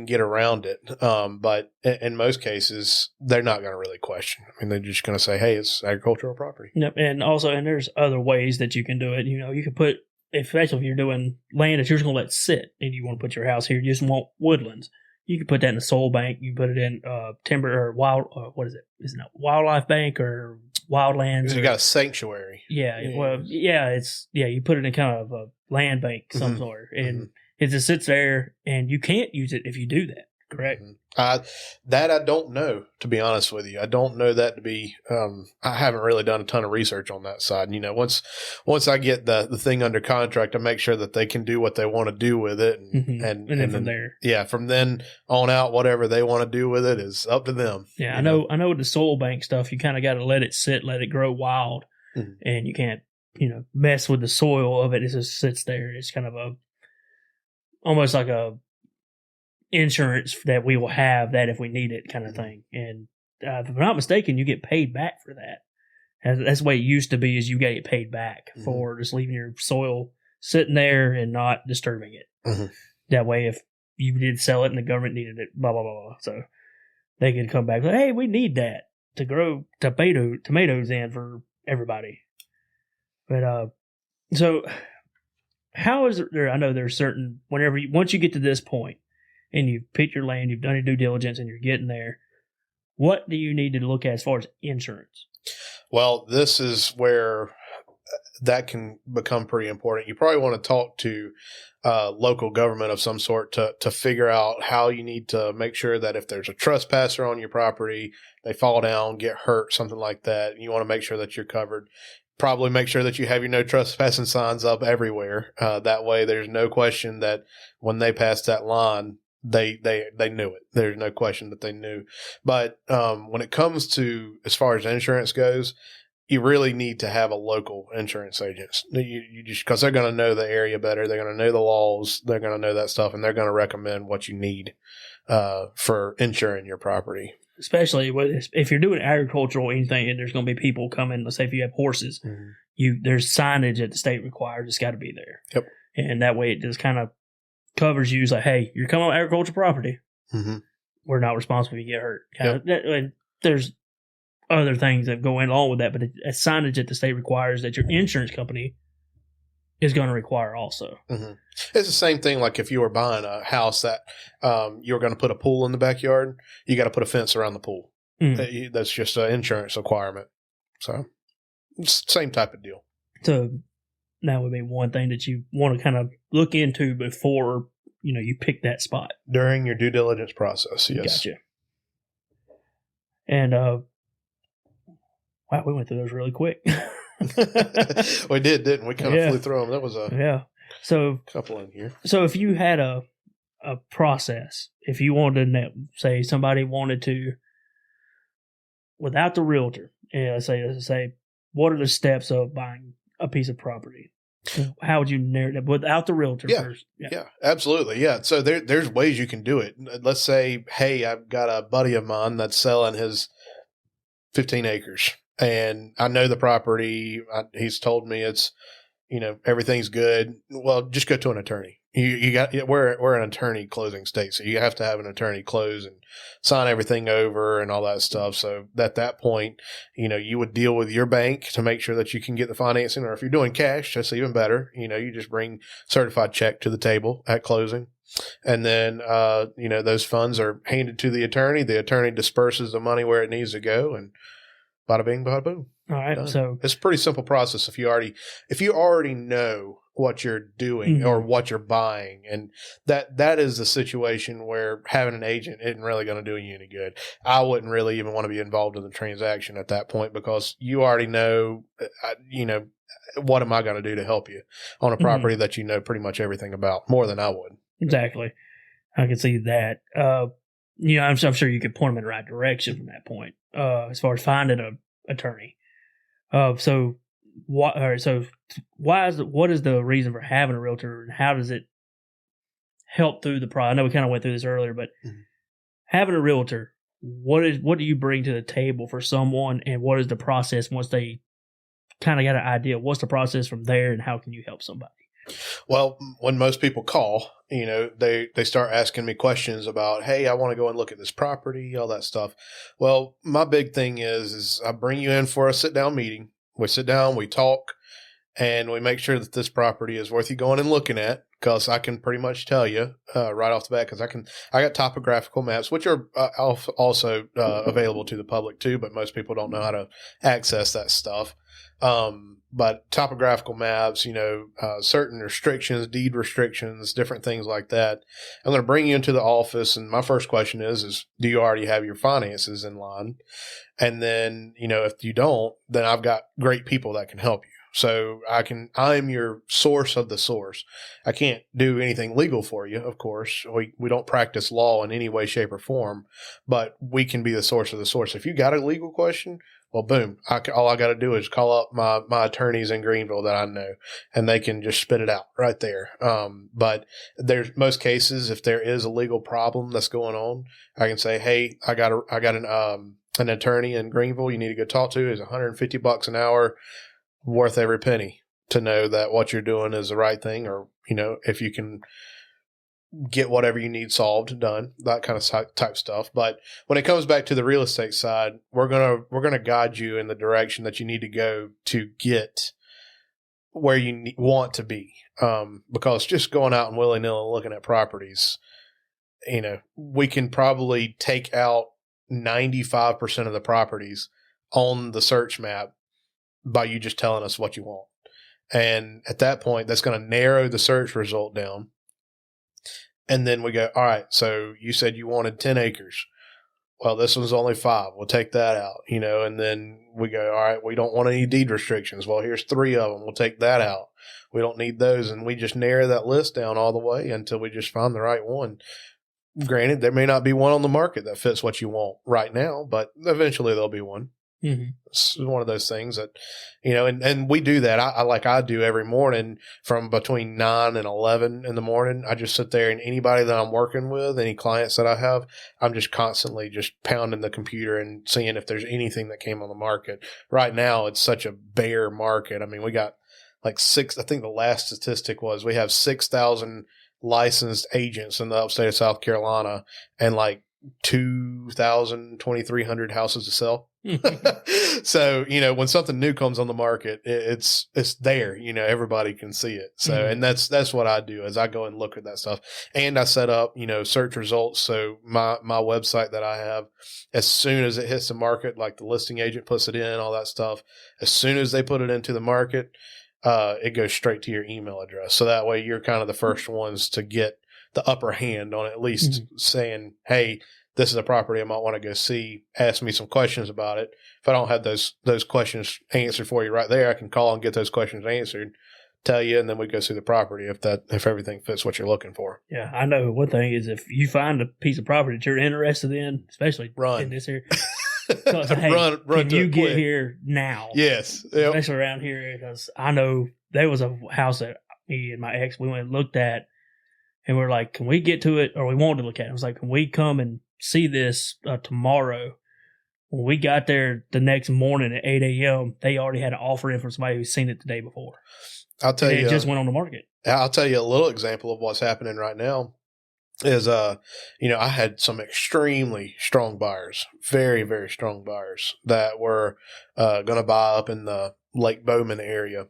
get around it. But in most cases, they're not going to really question. I mean, they're just going to say, hey, it's agricultural property. Yep. And there's other ways that you can do it. You can put, especially if you're doing land that you're just going to let sit and you want to put your house here, you just want woodlands. You can put that in a soil bank. You can put it in timber or wild. What is it? Isn't it wildlife bank or wildlands? You got a sanctuary. Yeah. Well, yeah. You put it in kind of a land bank some sort, and it just sits there, and you can't use it if you do that. Correct. That I don't know, to be honest with you. I don't know that to be. I haven't really done a ton of research on that side. Once I get the thing under contract, I make sure that they can do what they want to do with it, and then from there, from then on out, whatever they want to do with it is up to them. Yeah, I know with the soil bank stuff, you kind of got to let it sit, let it grow wild, and you can't mess with the soil of it. It just sits there. It's kind of almost like a insurance that we will have that if we need it kind of thing. And if I'm not mistaken, you get paid back for that. That's the way it used to be, is you get paid back for just leaving your soil sitting there and not disturbing it. That way, if you did sell it and the government needed it, blah, blah, blah, blah. So they could come back like, hey, we need that to grow tomatoes in for everybody. But so how is there? I know there's certain, once you get to this point, and you've picked your land, you've done your due diligence, and you're getting there, what do you need to look at as far as insurance? Well, this is where that can become pretty important. You probably want to talk to local government of some sort to figure out how you need to make sure that if there's a trespasser on your property, they fall down, get hurt, something like that. You want to make sure that you're covered. Probably make sure that you have your no trespassing signs up everywhere. That way there's no question that when they pass that line, they knew it. There's no question that they knew. But when it comes to as far as insurance goes, you really need to have a local insurance agent. You just because they're going to know the area better. They're going to know the laws. They're going to know that stuff, and they're going to recommend what you need for insuring your property. Especially if you're doing agricultural anything, and there's going to be people coming. Let's say if you have horses, there's signage that the state requires. It's got to be there. Yep. And that way, it just kind of covers you. It's like, hey, you're coming on agricultural property. Mm-hmm. We're not responsible if you get hurt. And there's other things that go in along with that, but a signage that the state requires that your insurance company is going to require also. Mm-hmm. It's the same thing like if you were buying a house that you're going to put a pool in the backyard, you got to put a fence around the pool. Mm-hmm. That's just an insurance requirement. So it's the same type of deal. So that would be one thing that you want to kind of look into before you pick that spot. During your due diligence process, yes. Gotcha. And wow, we went through those really quick. We did, didn't we? Kind of flew through them. That was a couple in here. So if you had a process, if you wanted to say somebody wanted to, without the realtor, say what are the steps of buying a piece of property? How would you narrate that without the realtor first? Yeah, absolutely. Yeah. So there's ways you can do it. Let's say, hey, I've got a buddy of mine that's selling his 15 acres. And I know the property. He's told me it's, everything's good. Well, just go to an attorney. We're an attorney closing state, so you have to have an attorney close and sign everything over and all that stuff. So at that point, you would deal with your bank to make sure that you can get the financing. Or if you're doing cash, that's even better. You just bring certified check to the table at closing. And then, those funds are handed to the attorney. The attorney disperses the money where it needs to go, and bada bing, bada boom. All right. Done. So it's a pretty simple process if you already know what you're doing or what you're buying. And that is the situation where having an agent isn't really going to do you any good. I wouldn't really even want to be involved in the transaction at that point because you already know, what am I going to do to help you on a property that you know pretty much everything about more than I would. Exactly. I can see that. I'm sure you could point them in the right direction from that point, as far as finding an attorney. What is the reason for having a realtor, and how does it help through the process? I know we kind of went through this earlier, but having a realtor, what do you bring to the table for someone, and what is the process once they kind of got an idea? What's the process from there, and how can you help somebody? Well, when most people call, they start asking me questions about, hey, I want to go and look at this property, all that stuff. Well, my big thing is I bring you in for a sit-down meeting. We sit down, we talk, and we make sure that this property is worth you going and looking at, because I can pretty much tell you right off the bat, because I got topographical maps, which are also available to the public too, but most people don't know how to access that stuff. But topographical maps, certain restrictions, deed restrictions, different things like that. I'm going to bring you into the office, and my first question is do you already have your finances in line? And then, if you don't, then I've got great people that can help you. So I'm your source of the source. I can't do anything legal for you, of course. We don't practice law in any way, shape, or form, but we can be the source of the source. If you got a legal question, well, boom, all I got to do is call up my attorneys in Greenville that I know, and they can just spit it out right there. But there's most cases, if there is a legal problem that's going on, I can say, hey, I got an attorney in Greenville you need to go talk to. Is $150 an hour, worth every penny to know that what you're doing is the right thing, or if you can get whatever you need solved, done, that kind of type stuff. But when it comes back to the real estate side, we're gonna guide you in the direction that you need to go to get where you want to be. Because just going out and willy-nilly looking at properties, we can probably take out 95% of the properties on the search map by you just telling us what you want. And at that point, that's going to narrow the search result down. And then we go, all right, so you said you wanted 10 acres. Well, this one's only 5. We'll take that out, and then we go, all right, we don't want any deed restrictions. Well, here's 3 of them. We'll take that out. We don't need those. And we just narrow that list down all the way until we just find the right one. Granted, there may not be one on the market that fits what you want right now, but eventually there'll be one. Mm-hmm. It's one of those things that, and we do that. I do every morning from between 9 and 11 in the morning. I just sit there, and anybody that I'm working with, any clients that I have, I'm just constantly just pounding the computer and seeing if there's anything that came on the market. Right now, it's such a bare market. I mean, we got like 6, I think the last statistic was we have 6,000 licensed agents in the upstate of South Carolina and like 2,300 houses to sell. So, when something new comes on the market, it's there, everybody can see it. So, and that's what I do is I go and look at that stuff, and I set up, search results. So my website that I have, as soon as it hits the market, like the listing agent puts it in, all that stuff, as soon as they put it into the market, it goes straight to your email address. So that way you're kind of the first ones to get the upper hand on at least saying, hey, this is a property I might want to go see. Ask me some questions about it. If I don't have those questions answered for you right there, I can call and get those questions answered, tell you, and then we go see the property if everything fits what you're looking for. Yeah, I know. One thing is if you find a piece of property that you're interested in, especially in this area, so hey, run can you get quick here now? Yes, especially around here, because I know there was a house that me and my ex we went and looked at, and we're like, can we get to it? Or we wanted to look at it. I was like, can we come and see this tomorrow? When we got there the next morning at 8 a.m., they already had an offer in from somebody who's seen it the day before. I'll tell you, it just went on the market. I'll tell you a little example of what's happening right now is, I had some extremely strong buyers, very, very strong buyers that were going to buy up in the Lake Bowman area.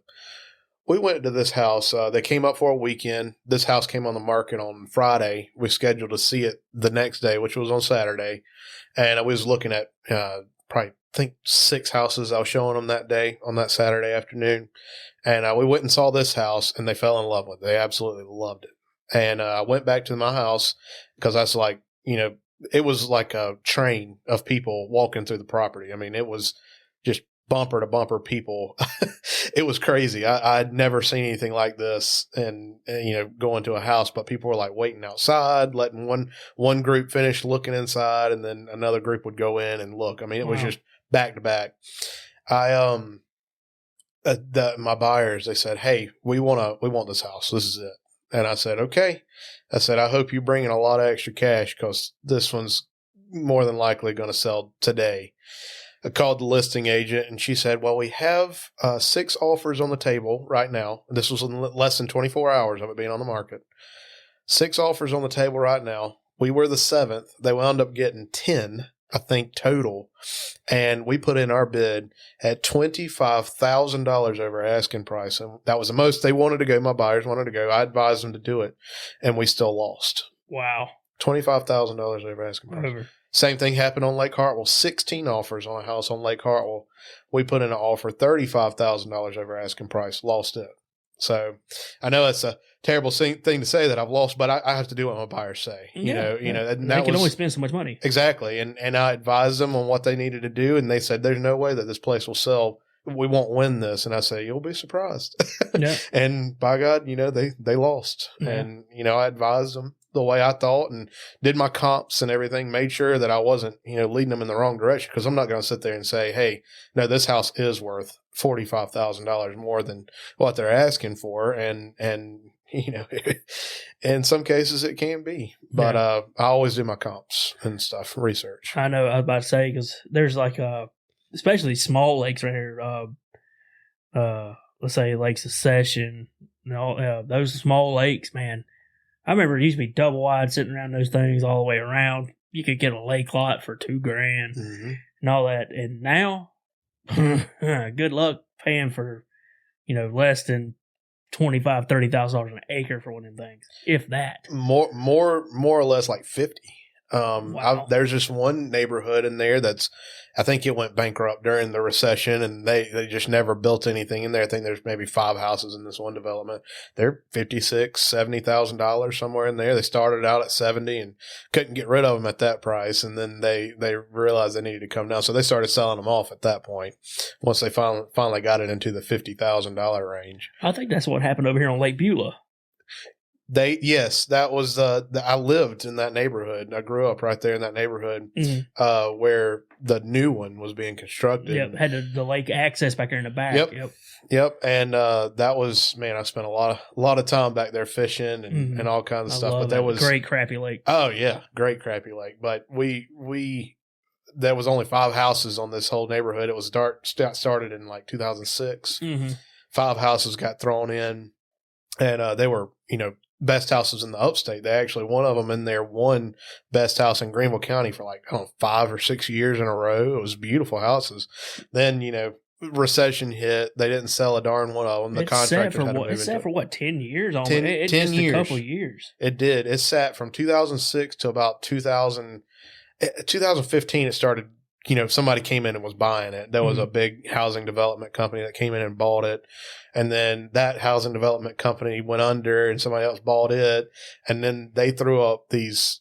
We went to this house. They came up for a weekend. This house came on the market on Friday. We scheduled to see it the next day, which was on Saturday. And I was looking at probably, I think, 6 houses I was showing them that day on that Saturday afternoon. And we went and saw this house, and they fell in love with it. They absolutely loved it. And I went back to my house because I was like, it was like a train of people walking through the property. I mean, it was just bumper to bumper people. It was crazy. I'd never seen anything like this, and going to a house, but people were like waiting outside, letting one group finish looking inside, and then another group would go in and look. I mean, it was just back to back. My buyers, they said, hey, we want this house. This is it. And I said, okay. I said, I hope you bring in a lot of extra cash because this one's more than likely going to sell today. I called the listing agent, and she said, well, we have 6 offers on the table right now. This was in less than 24 hours of it being on the market. 6 offers on the table right now. We were the 7th. They wound up getting 10, I think, total. And we put in our bid at $25,000 over asking price. And that was the most they wanted to go. My buyers wanted to go. I advised them to do it, and we still lost. Wow. $25,000 over asking price. Same thing happened on Lake Hartwell. 16 offers on a house on Lake Hartwell. We put in an offer, $35,000 over asking price, lost it. So I know it's a terrible thing to say that I've lost, but I have to do what my buyers say. And they can only spend so much money. Exactly. And I advised them on what they needed to do, and they said, there's no way that this place will sell. We won't win this. And I say, you'll be surprised. Yeah. And by God, they lost. Yeah. And, I advised them the way I thought and did my comps and everything, made sure that I wasn't, leading them in the wrong direction, because I'm not going to sit there and say, hey, no, this house is worth $45,000 more than what they're asking for. And in some cases it can be, but I always do my comps and stuff, research. I know I was about to say, because there's like, especially small lakes right here, let's say Lake Secession, those small lakes, man. I remember it used to be double wide sitting around those things all the way around. You could get a lake lot for $2,000 and all that. And now, good luck paying for, less than $25,000, $30,000 an acre for one of them things, if that. More or less like 50. Wow. There's just one neighborhood in there I think it went bankrupt during the recession, and they just never built anything in there. I think there's maybe 5 houses in this one development. They're $56,000-$70,000 somewhere in there. They started out at 70 and couldn't get rid of them at that price, and then they realized they needed to come down, so they started selling them off at that point. Once they finally got it into the $50,000 range. I think that's what happened over here on Lake Beulah. Yes, that was I lived in that neighborhood. I grew up right there in that neighborhood, where the new one was being constructed. Yep, had the lake access back there in the back. Yep. And that was, man, I spent a lot of time back there fishing and all kinds of stuff. But that was great crappy lake. Oh yeah, great crappy lake. But there was only 5 houses on this whole neighborhood. It was started in like 2006. 5 houses got thrown in, and they were best houses in the upstate. They actually, one of them in there won best house in Greenville County for like, I don't know, 5 or 6 years in a row. It was beautiful houses. Then, recession hit. They didn't sell a darn one of them. The contractor had to move into it. It sat for what, 10 years? 10 just years. A couple of years. It did. It sat from 2006 to about 2015. It started, somebody came in and was buying it. There was a big housing development company that came in and bought it. And then that housing development company went under and somebody else bought it. And then they threw up these,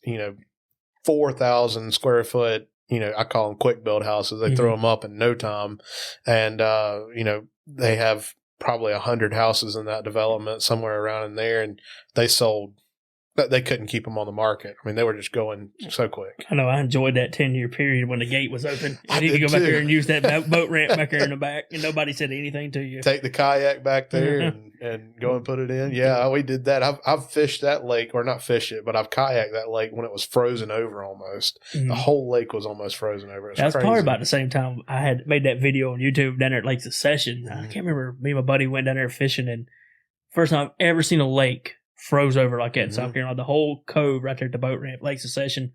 4,000 square foot, I call them quick build houses. They threw them up in no time. And, they have probably 100 houses in that development somewhere around in there. And they sold. They couldn't keep them on the market. I mean, they were just going so quick. I know. I enjoyed that 10-year period when the gate was open. You need to go back there and use that boat ramp back there in the back, and nobody said anything to you. Take the kayak back there and go and put it in. Yeah, we did that. I've fished that lake, or not fished it, but I've kayaked that lake when it was frozen over almost. The whole lake was almost frozen over. That was crazy. Probably about the same time I had made that video on YouTube down there at Lake Secession. I can't remember. Me and my buddy went down there fishing, and first time I've ever seen a lake froze over like that in South Carolina. The whole cove right there at the boat ramp, Lake Secession,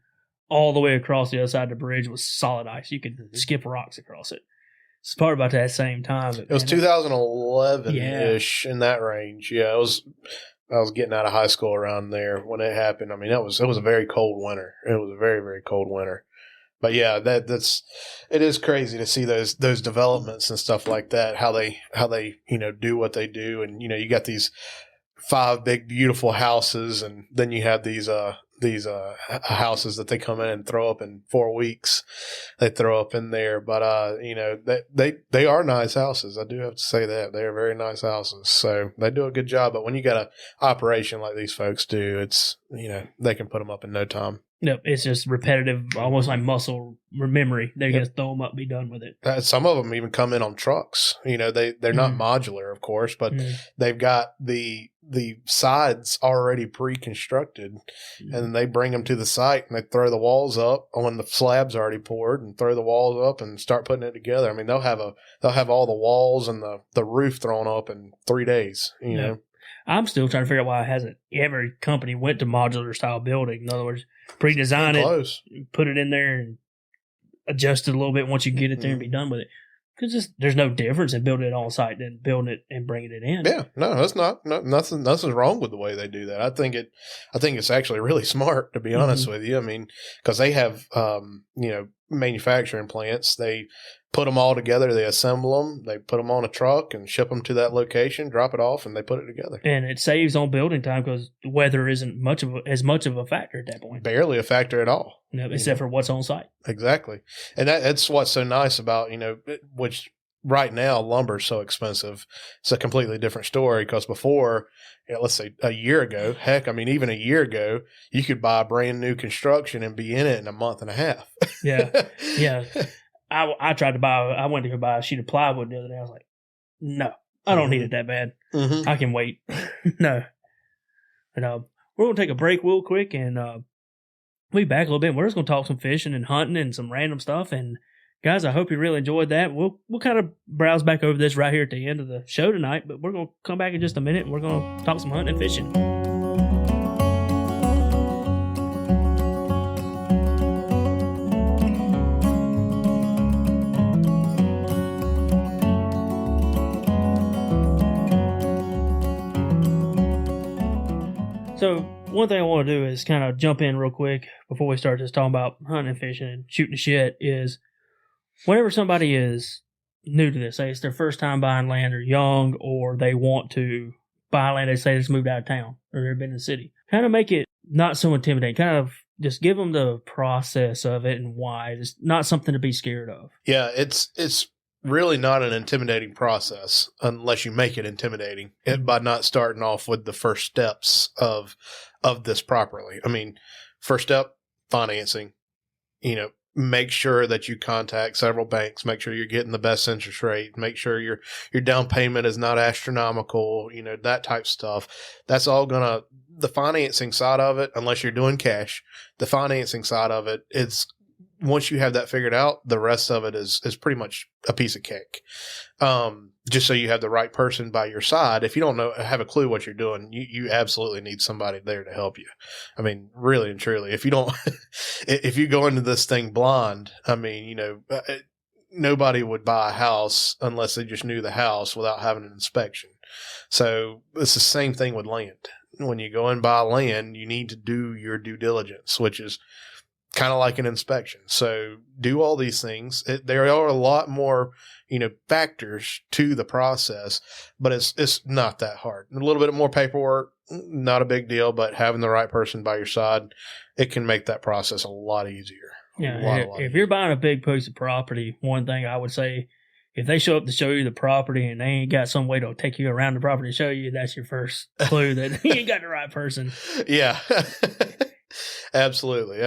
all the way across the other side of the bridge was solid ice. You could skip rocks across it. It's probably about that same time. It was 2011-ish in that range. Yeah, I was getting out of high school around there when it happened. I mean, it was a very cold winter. It was a very, very cold winter. But yeah, it is crazy to see those developments and stuff like that, how they do what they do. And you got these 5 big beautiful houses, and then you have these houses that they come in and throw up in 4 weeks. They throw up in there, but they are nice houses. I do have to say that they are very nice houses. So they do a good job. But when you got an operation like these folks do, it's they can put them up in no time. Nope, it's just repetitive, almost like muscle memory. They're going to throw them up, be done with it. Some of them even come in on trucks. They're not modular, of course, but they've got the sides already pre-constructed, and then they bring them to the site and they throw the walls up when the slab's already poured, and throw the walls up and start putting it together. I mean, they'll have all the walls and the roof thrown up in 3 days. You know. I'm still trying to figure out why every company went to modular style building. In other words, pre-design it, put it in there, and adjust it a little bit once you get it there and be done with it. Because there's no difference in building it on site than building it and bringing it in. Yeah, no, that's not nothing's wrong with the way they do that. I think it's actually really smart, to be honest with you. I mean, because they have manufacturing plants. They put them all together. They assemble them. They put them on a truck and ship them to that location. Drop it off, and they put it together. And it saves on building time because weather isn't as much of a factor at that point. Barely a factor at all. Except for what's on site. Exactly, and that's what's so nice about which right now lumber's so expensive. It's a completely different story because before, let's say a year ago, heck, I mean even a year ago, you could buy brand new construction and be in it in a month and a half. Yeah. I went to go buy a sheet of plywood the other day. I was like, no, I don't need it that bad. I can wait. No. And we're going to take a break real quick, and we'll be back a little bit. We're just going to talk some fishing and hunting and some random stuff. And guys, I hope you really enjoyed that. We'll kind of browse back over this right here at the end of the show tonight, but we're going to come back in just a minute, and we're going to talk some hunting and fishing. So one thing I want to do is kind of jump in real quick before we start just talking about hunting and fishing and shooting the shit is whenever somebody is new to this, say it's their first time buying land or young, or they want to buy land, they say they just moved out of town or they've been in the city, kind of make it not so intimidating, kind of just give them the process of it and why. It's not something to be scared of. Yeah, it's really not an intimidating process unless you make it intimidating by not starting off with the first steps of this properly. I mean, first step, financing. Make sure that you contact several banks, make sure you're getting the best interest rate, make sure your down payment is not astronomical, that type stuff. That's all the financing side of it, unless you're doing cash, the financing side of it is, once you have that figured out, the rest of it is pretty much a piece of cake. Just so you have the right person by your side. If you don't have a clue what you're doing, you absolutely need somebody there to help you. I mean, really and truly, if you go into this thing blind, I mean, nobody would buy a house unless they just knew the house without having an inspection. So it's the same thing with land. When you go and buy land, you need to do your due diligence, which is kind of like an inspection. So do all these things. There are a lot more, factors to the process, but it's not that hard. A little bit more paperwork, not a big deal, but having the right person by your side, it can make that process a lot easier. Yeah. If you're buying a big piece of property, one thing I would say, if they show up to show you the property and they ain't got some way to take you around the property to show you, that's your first clue that you ain't got the right person. Yeah. Absolutely.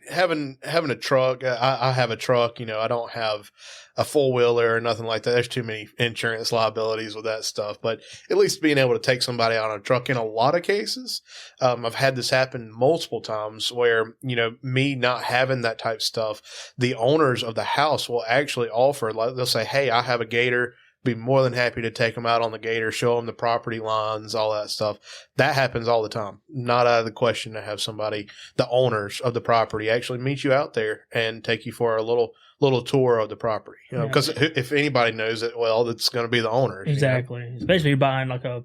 Having a truck, I have a truck, I don't have a four-wheeler or nothing like that. There's too many insurance liabilities with that stuff, but at least being able to take somebody out on a truck in a lot of cases, I've had this happen multiple times where, me not having that type of stuff, the owners of the house will actually offer, like they'll say, hey, I have a gator. Be more than happy to take them out on the gator, show them the property lines, all that stuff. That happens all the time. Not out of the question to have somebody, the owners of the property, actually meet you out there and take you for a little tour of the property. Because if anybody knows it, well, it's going to be the owners. Exactly. Especially if you're buying like a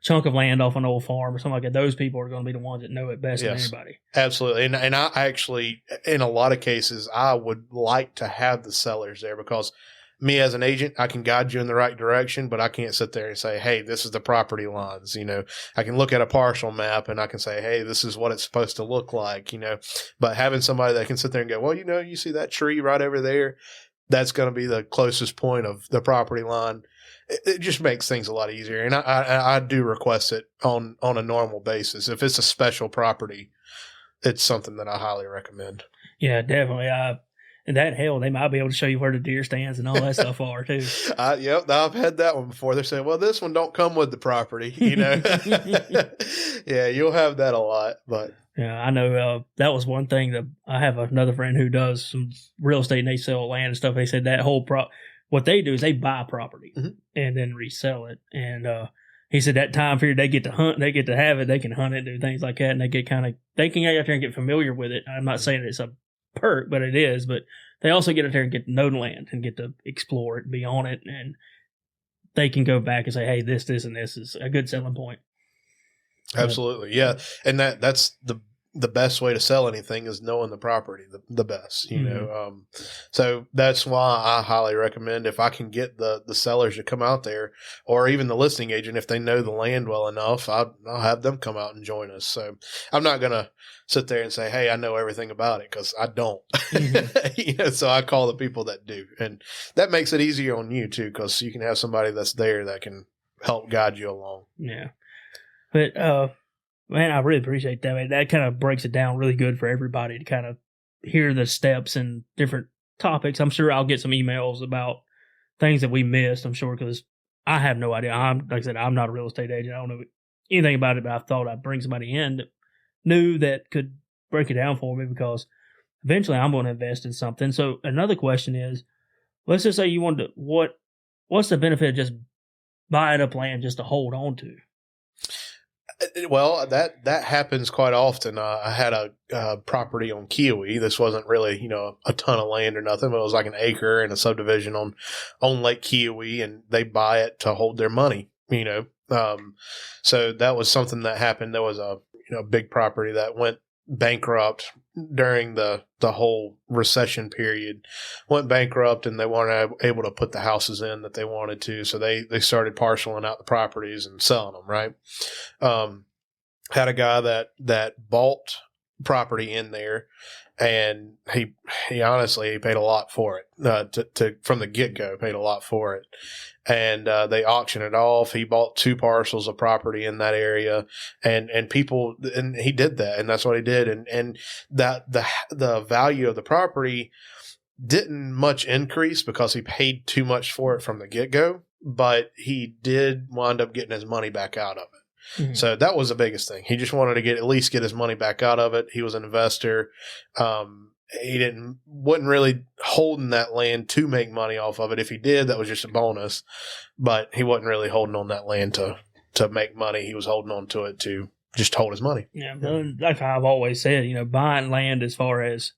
chunk of land off an old farm or something like that. Those people are going to be the ones that know it best than anybody. Absolutely. And I actually, in a lot of cases, I would like to have the sellers there because me as an agent, I can guide you in the right direction, but I can't sit there and say, hey, this is the property lines. I can look at a parcel map and I can say, hey, this is what it's supposed to look like, but having somebody that can sit there and go, well, you see that tree right over there? That's going to be the closest point of the property line. It just makes things a lot easier. And I do request it on a normal basis. If it's a special property, it's something that I highly recommend. Yeah, definitely. And that hell, they might be able to show you where the deer stands and all that stuff are too. Yep, I've had that one before. They're saying, well, this one don't come with the property, Yeah, you'll have that a lot, but. Yeah, I know that was one thing that I have another friend who does some real estate and they sell land and stuff. They said that whole what they do is they buy property and then resell it. And he said that time period they get to hunt, they get to have it, they can hunt it, do things like that, and they can get out there and get familiar with it. I'm not saying it's a perk, but it is. But they also get out there and get to know the land and get to explore it, be on it, and they can go back and say, "Hey, this, and this is a good selling point." Absolutely, yeah, and that's the best way to sell anything is knowing the property the best, So that's why I highly recommend if I can get the sellers to come out there, or even the listing agent if they know the land well enough, I'll have them come out and join us. So I'm not gonna sit there and say, hey, I know everything about it, because I don't. So I call the people that do, and that makes it easier on you too, because you can have somebody that's there that can help guide you along. Yeah, but man, I really appreciate that. Man. That kind of breaks it down really good for everybody to kind of hear the steps and different topics. I'm sure I'll get some emails about things that we missed, I'm sure, because I have no idea. Like I said, I'm not a real estate agent. I don't know anything about it, but I thought I'd bring somebody in that knew that could break it down for me, because eventually I'm going to invest in something. So another question is, let's just say you wanted to, what's the benefit of just buying up land just to hold on to? Well, that happens quite often. I had a property on Kiwi. This wasn't really, a ton of land or nothing, but it was like an acre and a subdivision on Lake Kiwi, and they buy it to hold their money, So that was something that happened. There was big property that went bankrupt during the whole recession period, went bankrupt, and they weren't able to put the houses in that they wanted to. So they started parceling out the properties and selling them, right? Had a guy that bought property in there, and he honestly paid a lot for it, to from the get-go, paid a lot for it. And they auctioned it off. He bought 2 parcels of property in that area, and he did that, and that's what he did. And that the value of the property didn't much increase because he paid too much for it from the get-go, but he did wind up getting his money back out of it. Mm-hmm. So that was the biggest thing. He just wanted to at least get his money back out of it. He was an investor. He wasn't really holding that land to make money off of it. If he did, that was just a bonus, but he wasn't really holding on that land to make money. He was holding on to it to just hold his money. Yeah. Like I've always said, buying land as far as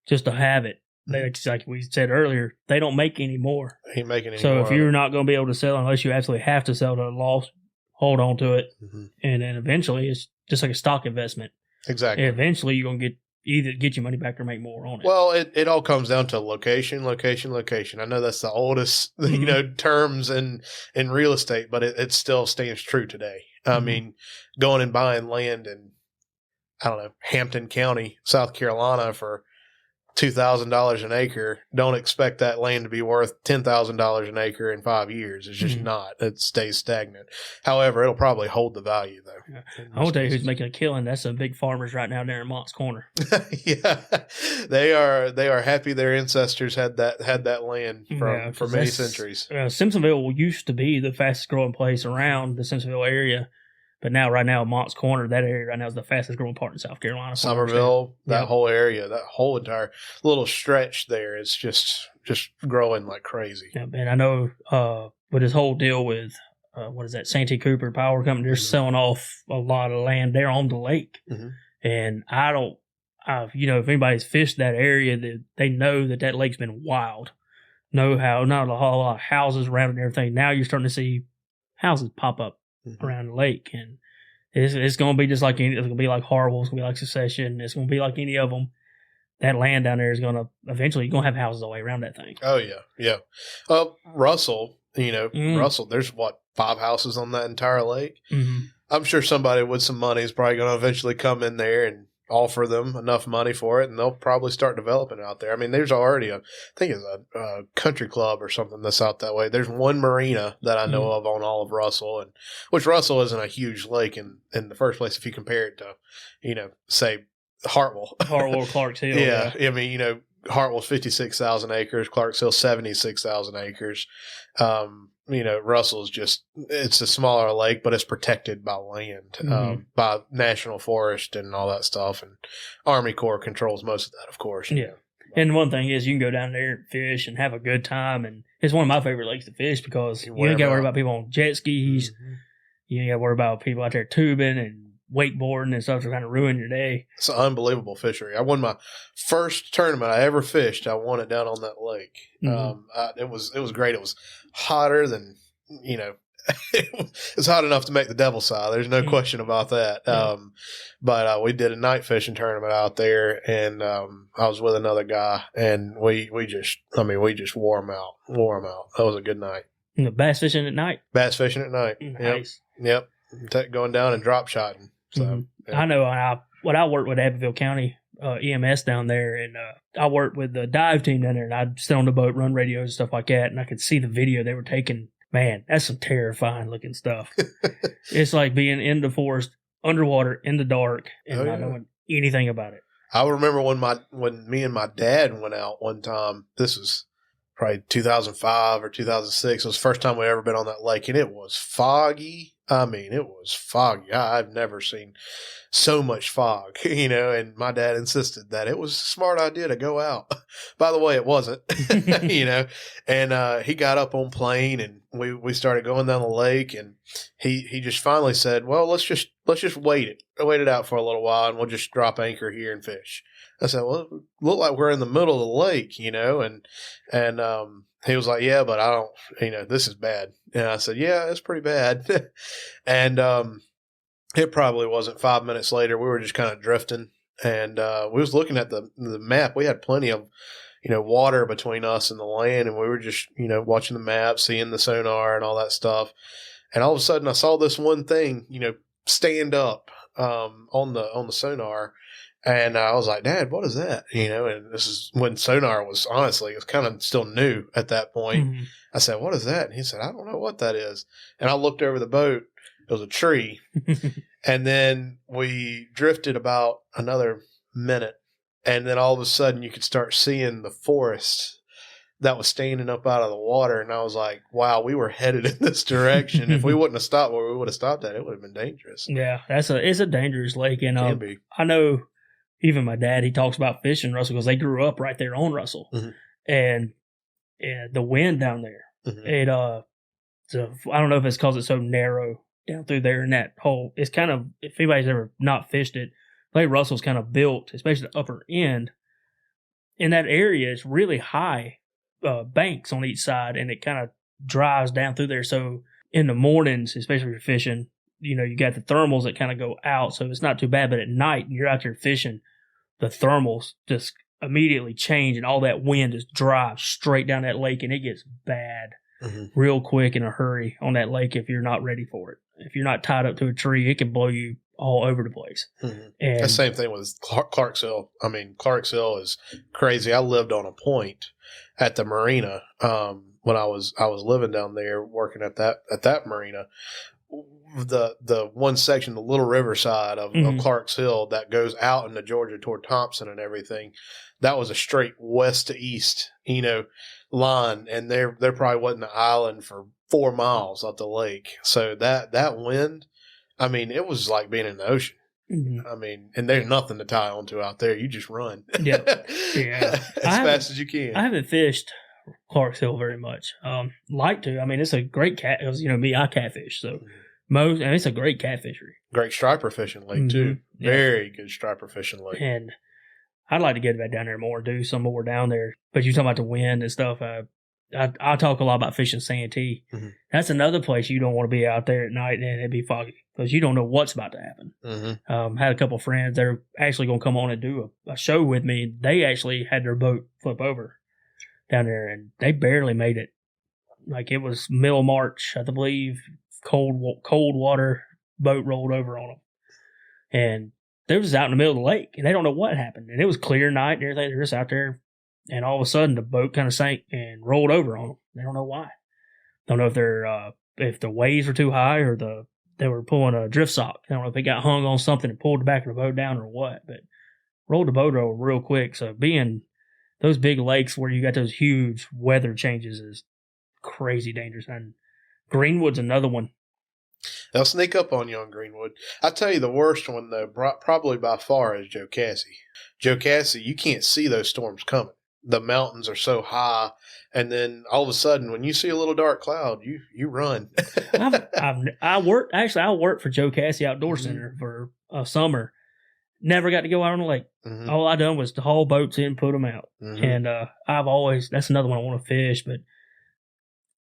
just to have it, like we said earlier, they don't make any more. He ain't making any more. So if you're it. Not going to be able to sell unless you absolutely have to sell to a loss, hold on to it. Mm-hmm. And then eventually it's just like a stock investment. Exactly. And eventually you're going to either get your money back or make more on it. Well, it all comes down to location. I know that's the oldest, terms in real estate, but it still stands true today. Mm-hmm. I mean, going and buying land in, I don't know, Hampton County, South Carolina for $2,000 an acre, don't expect that land to be worth $10,000 an acre in 5 years. It's just not. It stays stagnant. However, it'll probably hold the value, though. Yeah. I will tell you who's making a killing. That's some big farmers right now there in Mott's Corner. Yeah, they are happy their ancestors had that land for many centuries. Simpsonville used to be the fastest growing place around the Simpsonville area. But right now, Mott's Corner, that area right now is the fastest growing part in South Carolina. Somerville, that whole area, that whole entire little stretch there is just growing like crazy. Yeah, and I know with this whole deal with, Santee Cooper Power Company, they're selling off a lot of land there on the lake. Mm-hmm. And if anybody's fished that area, they know that lake's been wild. Not a whole lot of houses around and everything. Now you're starting to see houses pop up around the lake, and it's going to be just like it's going to be like Harwell, it's going to be like Secession, it's going to be like any of them. That land down there is going to eventually you're going to have houses all the way around that thing. Oh yeah. Russell, Russell, there's 5 houses on that entire lake. Mm-hmm. I'm sure somebody with some money is probably going to eventually come in there and offer them enough money for it, and they'll probably start developing out there. I mean, there's already I think it's a country club or something that's out that way. There's one marina that I know of on all of Russell, and which Russell isn't a huge lake in the first place if you compare it to, say Hartwell. Hartwell, Clarks Hill. Yeah. I mean, Hartwell's 56,000 acres, Clarks Hill 76,000 acres. Russell's it's a smaller lake, but it's protected by land, by National Forest and all that stuff. And Army Corps controls most of that, of course. Yeah. And one thing is you can go down there and fish and have a good time. And it's one of my favorite lakes to fish because you ain't got to worry about people on jet skis. Mm-hmm. You ain't got to worry about people out there tubing and wakeboarding and stuff to kind of ruin your day. It's an unbelievable fishery. I won my first tournament I ever fished. I won it down on that lake. Mm-hmm. It was great. It was hotter than, it's hot enough to make the devil sigh. There's no question about that. Mm-hmm. But we did a night fishing tournament out there, and I was with another guy, and we just wore him out. That was a good night. Bass fishing at night? Bass fishing at night. Nice. Yep. Going down and drop shotting. So I know I worked with Abbeville County EMS down there, and I worked with the dive team down there, and I'd sit on the boat, run radios and stuff like that, and I could see the video they were taking. Man, that's some terrifying looking stuff. It's like being in the forest, underwater, in the dark, and not knowing anything about it. I remember when me and my dad went out one time. This was probably 2005 or 2006. It was the first time we'd ever been on that lake, and it was foggy. I mean, it was foggy. I've never seen so much fog, and my dad insisted that it was a smart idea to go out. By the way, it wasn't, and he got up on plane, and we started going down the lake, and he just finally said, well, let's just wait it out for a little while, and we'll just drop anchor here and fish. I said, well, it looked like we're in the middle of the lake, and he was like, yeah, but I don't, this is bad. And I said, yeah, it's pretty bad. And It probably wasn't 5 minutes later. We were just kind of drifting, and we was looking at the map. We had plenty of, water between us and the land, and we were just, watching the map, seeing the sonar and all that stuff. And all of a sudden, I saw this one thing, stand up on the sonar, and I was like, "Dad, what is that?" And this is when sonar was honestly, it was kind of still new at that point. Mm-hmm. I said, "What is that?" And he said, "I don't know what that is." And I looked over the boat. It was a tree. And then we drifted about another minute. And then all of a sudden you could start seeing the forest that was standing up out of the water. And I was like, wow, we were headed in this direction. If we wouldn't have stopped where we would have stopped at, it would have been dangerous. Yeah, it's a dangerous lake. And Can be. I know even my dad, he talks about fishing Russell because they grew up right there on Russell. Mm-hmm. And the wind down there, mm-hmm. I don't know if it's because it's so narrow down through there in that hole. It's kind of, if anybody's ever not fished it, Lake Russell's kind of built, especially the upper end. In that area, it's really high banks on each side, and it kind of drives down through there. So in the mornings, especially if you're fishing, you got the thermals that kind of go out, so it's not too bad. But at night, you're out there fishing, the thermals just immediately change, and all that wind just drives straight down that lake, and it gets bad mm-hmm. real quick in a hurry on that lake if you're not ready for it. If you're not tied up to a tree, it can blow you all over the place. Mm-hmm. And the same thing with Clarksville. I mean, Clarksville is crazy. I lived on a point at the marina when I was living down there working at that marina. The one section, the Little River side of Clarksville that goes out into Georgia toward Thompson and everything, that was a straight west to east, line, and there probably wasn't an island for 4 miles up the lake. So that wind, I mean, it was like being in the ocean. Mm-hmm. I mean, and there's nothing to tie onto out there. You just run. Yeah. As fast as you can. I haven't fished Clarksville very much. Like to. I mean, it's a great cat. I catfish. So and it's a great catfishery. Great striper fishing lake too. Mm-hmm. Very good striper fishing lake. And I'd like to get back down there more, do some more down there. But you talking about the wind and stuff. I talk a lot about fishing Santee. Mm-hmm. That's another place you don't want to be out there at night and it'd be foggy because you don't know what's about to happen. Mm-hmm. Had a couple of friends. They're actually going to come on and do a show with me. They actually had their boat flip over down there and they barely made it. Like it was middle March, I believe. Cold water boat rolled over on them. And they was out in the middle of the lake and they don't know what happened. And it was clear night and everything. They're just out there. And all of a sudden, the boat kind of sank and rolled over on them. They don't know why. Don't know if the waves were too high or they were pulling a drift sock. I don't know if they got hung on something and pulled the back of the boat down or what. But rolled the boat over real quick. So being those big lakes where you got those huge weather changes is crazy dangerous. And Greenwood's another one. They'll sneak up on you on Greenwood. I tell you, the worst one though, probably by far, is Joe Cassie. Joe Cassie, you can't see those storms coming. The mountains are so high, and then all of a sudden, when you see a little dark cloud, you run. I worked for Joe Cassie Outdoor mm-hmm. Center for a summer. Never got to go out on the lake. Mm-hmm. All I done was to haul boats in, put them out, mm-hmm. and that's another one I want to fish, but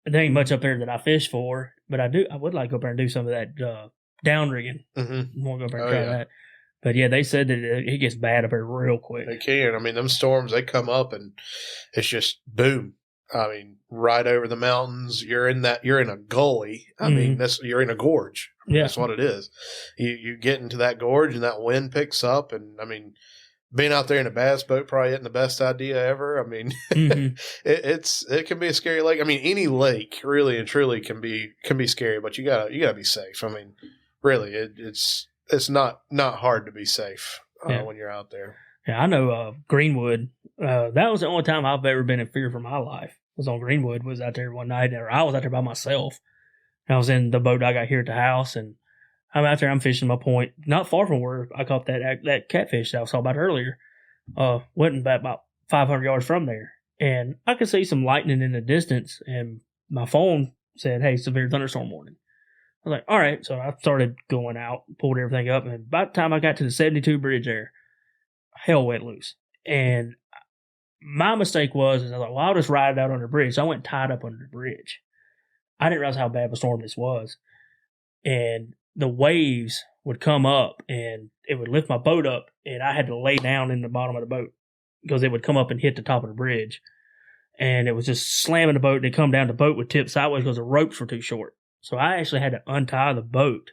there ain't much up there that I fish for. But I would like to go up there and do some of that down rigging. Mm-hmm. I want to go up there and try that. But yeah, they said that it gets bad up here real quick. They can. I mean, them storms, they come up and it's just boom. I mean, right over the mountains. You're in a gully. I mm-hmm. mean, you're in a gorge. Yeah. That's what it is. You get into that gorge and that wind picks up. And I mean, being out there in a bass boat probably isn't the best idea ever. I mean, mm-hmm. it can be a scary lake. I mean, any lake really and truly can be scary, but you gotta be safe. I mean, really, it's not hard to be safe when you're out there. Yeah, I know Greenwood. That was the only time I've ever been in fear for my life. Was on Greenwood. Was out there one night, or I was out there by myself. And I was in the boat I got here at the house, and I'm out there. I'm fishing my point, not far from where I caught that catfish that I was talking about earlier. Wasn't about 500 yards from there, and I could see some lightning in the distance. And my phone said, "Hey, severe thunderstorm warning." I was like, all right. So I started going out, pulled everything up, and by the time I got to the 72 bridge there, hell wet loose. And my mistake was I was like, well, I'll just ride it out on the bridge. So I went tied up under the bridge. I didn't realize how bad of a storm this was. And the waves would come up and it would lift my boat up, and I had to lay down in the bottom of the boat because it would come up and hit the top of the bridge. And it was just slamming the boat, and it come down, the boat would tip sideways because the ropes were too short. So I actually had to untie the boat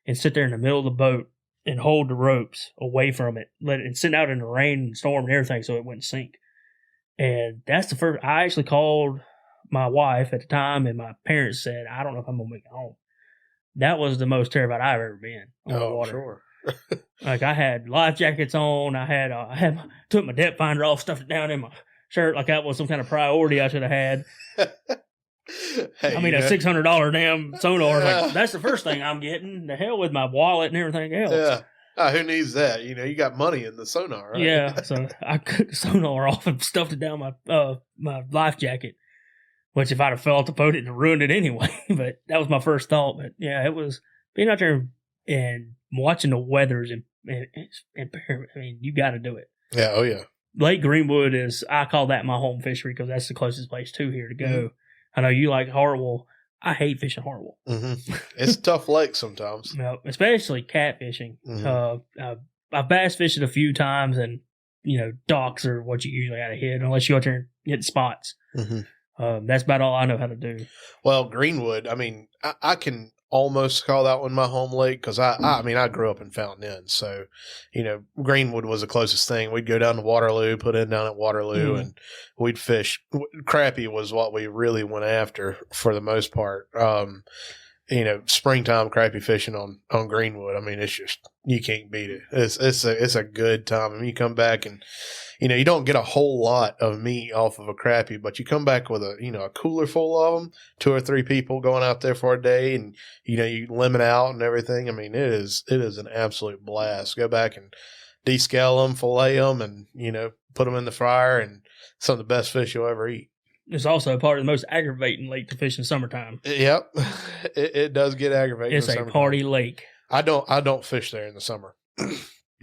and sit there in the middle of the boat and hold the ropes away from it, let it, and sit out in the rain and storm and everything so it wouldn't sink. And that's the first, I actually called my wife at the time, and my parents said, I don't know if I'm going to make it home. That was the most terrified I've ever been on the water. Sure. Like, I had life jackets on. Took my depth finder off, stuffed it down in my shirt like that was some kind of priority I should have had. Hey, I mean, a $600 damn sonar. Like, that's the first thing I'm getting. The hell with my wallet and everything else. Yeah. Who needs that? You got money in the sonar, right? Yeah. So I cut the sonar off and stuffed it down my life jacket. Which, if I'd have fell off the boat, it'd have ruined it anyway. But that was my first thought. But yeah, it was being out there and watching the weathers and I mean, you got to do it. Yeah. Oh yeah. Lake Greenwood I call that my home fishery because that's the closest place to here to go. Mm-hmm. I know you like Hartwell. I hate fishing Hartwell. Mm-hmm. It's a tough lake sometimes. No, especially catfishing. Mm-hmm. I've bass fished a few times, and docks are what you usually got to hit unless you go out there and hit spots. Mm-hmm. That's about all I know how to do. Well, Greenwood, I mean, I can almost call that one my home lake because I grew up in Fountain Inn, so Greenwood was the closest thing. We'd go down to Waterloo, put in down at Waterloo, and we'd fish. Crappie was what we really went after for the most part. Springtime crappie fishing on Greenwood. I mean, it's just, you can't beat it. It's a good time. I mean, you come back and you don't get a whole lot of meat off of a crappie, but you come back with a cooler full of them, 2 or 3 people going out there for a day, and you limit out and everything. I mean, it is an absolute blast. Go back and descale them, fillet them, and put them in the fryer, and some of the best fish you'll ever eat. It's also part of the most aggravating lake to fish in summertime. Yep, it does get aggravating. It's a party lake. I don't fish there in the summer.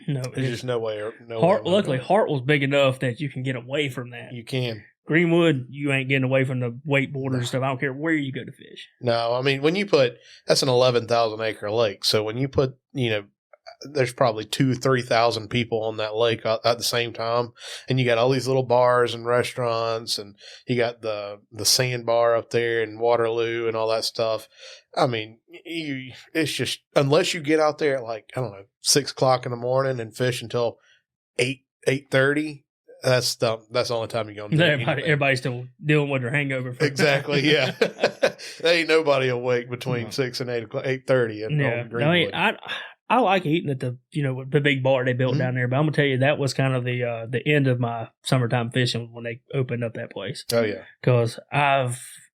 No, there's just no way. Luckily, Hartwell's big enough that you can get away from that. You can. Greenwood, you ain't getting away from the weight border and stuff. I don't care where you go to fish. No, I mean, when you put, that's an 11,000 acre lake. So when you put, there's probably 2,000-3,000 people on that lake at the same time, and you got all these little bars and restaurants, and you got the sandbar up there in Waterloo and all that stuff. I mean, it's just, unless you get out there at 6 o'clock in the morning and fish until 8:30. That's the only time you're gonna do it. Everybody's still dealing with their hangover. Exactly, yeah. There ain't nobody awake between 6 and 8:30 on Greenwood. I like eating at the the big bar they built down there, but I'm gonna tell you that was kind of the end of my summertime fishing when they opened up that place. Oh yeah, because I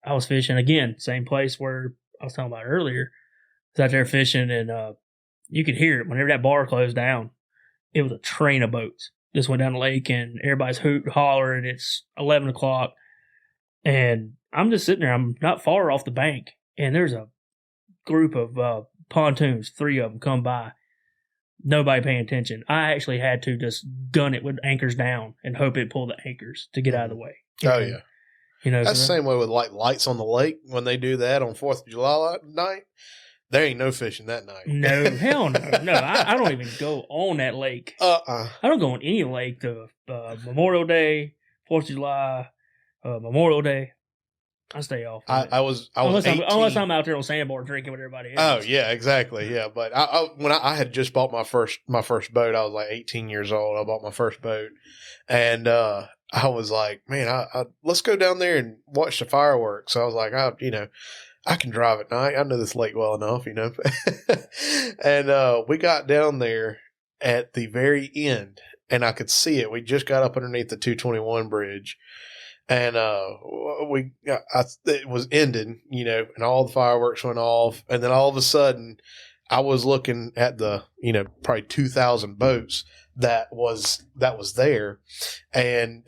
was fishing again, same place where I was talking about earlier. I was out there fishing, and you could hear it whenever that bar closed down. It was a train of boats just went down the lake, and everybody's hooting, hollering. It's 11 o'clock, and I'm just sitting there. I'm not far off the bank, and there's a group of pontoons, 3 of them come by. Nobody paying attention. I actually had to just gun it with anchors down and hope it pulled the anchors to get out of the way. Oh, yeah. That's the same way with lights on the lake when they do that on 4th of July night. There ain't no fishing that night. No, hell no. No, I don't even go on that lake. I don't go on any lake. The Memorial Day, 4th of July, Memorial Day. I stay off. I was unless I'm out there on sandbar drinking with everybody else. Oh yeah, exactly. Yeah, but when I had just bought my first boat, I was like 18 years old. I bought my first boat, and I was like, man, let's go down there and watch the fireworks. So I was like, I can drive at night. I know this lake well enough, And we got down there at the very end, and I could see it. We just got up underneath the 221 bridge. And it was ending, and all the fireworks went off, and then all of a sudden, I was looking at the probably 2,000 boats that was there, and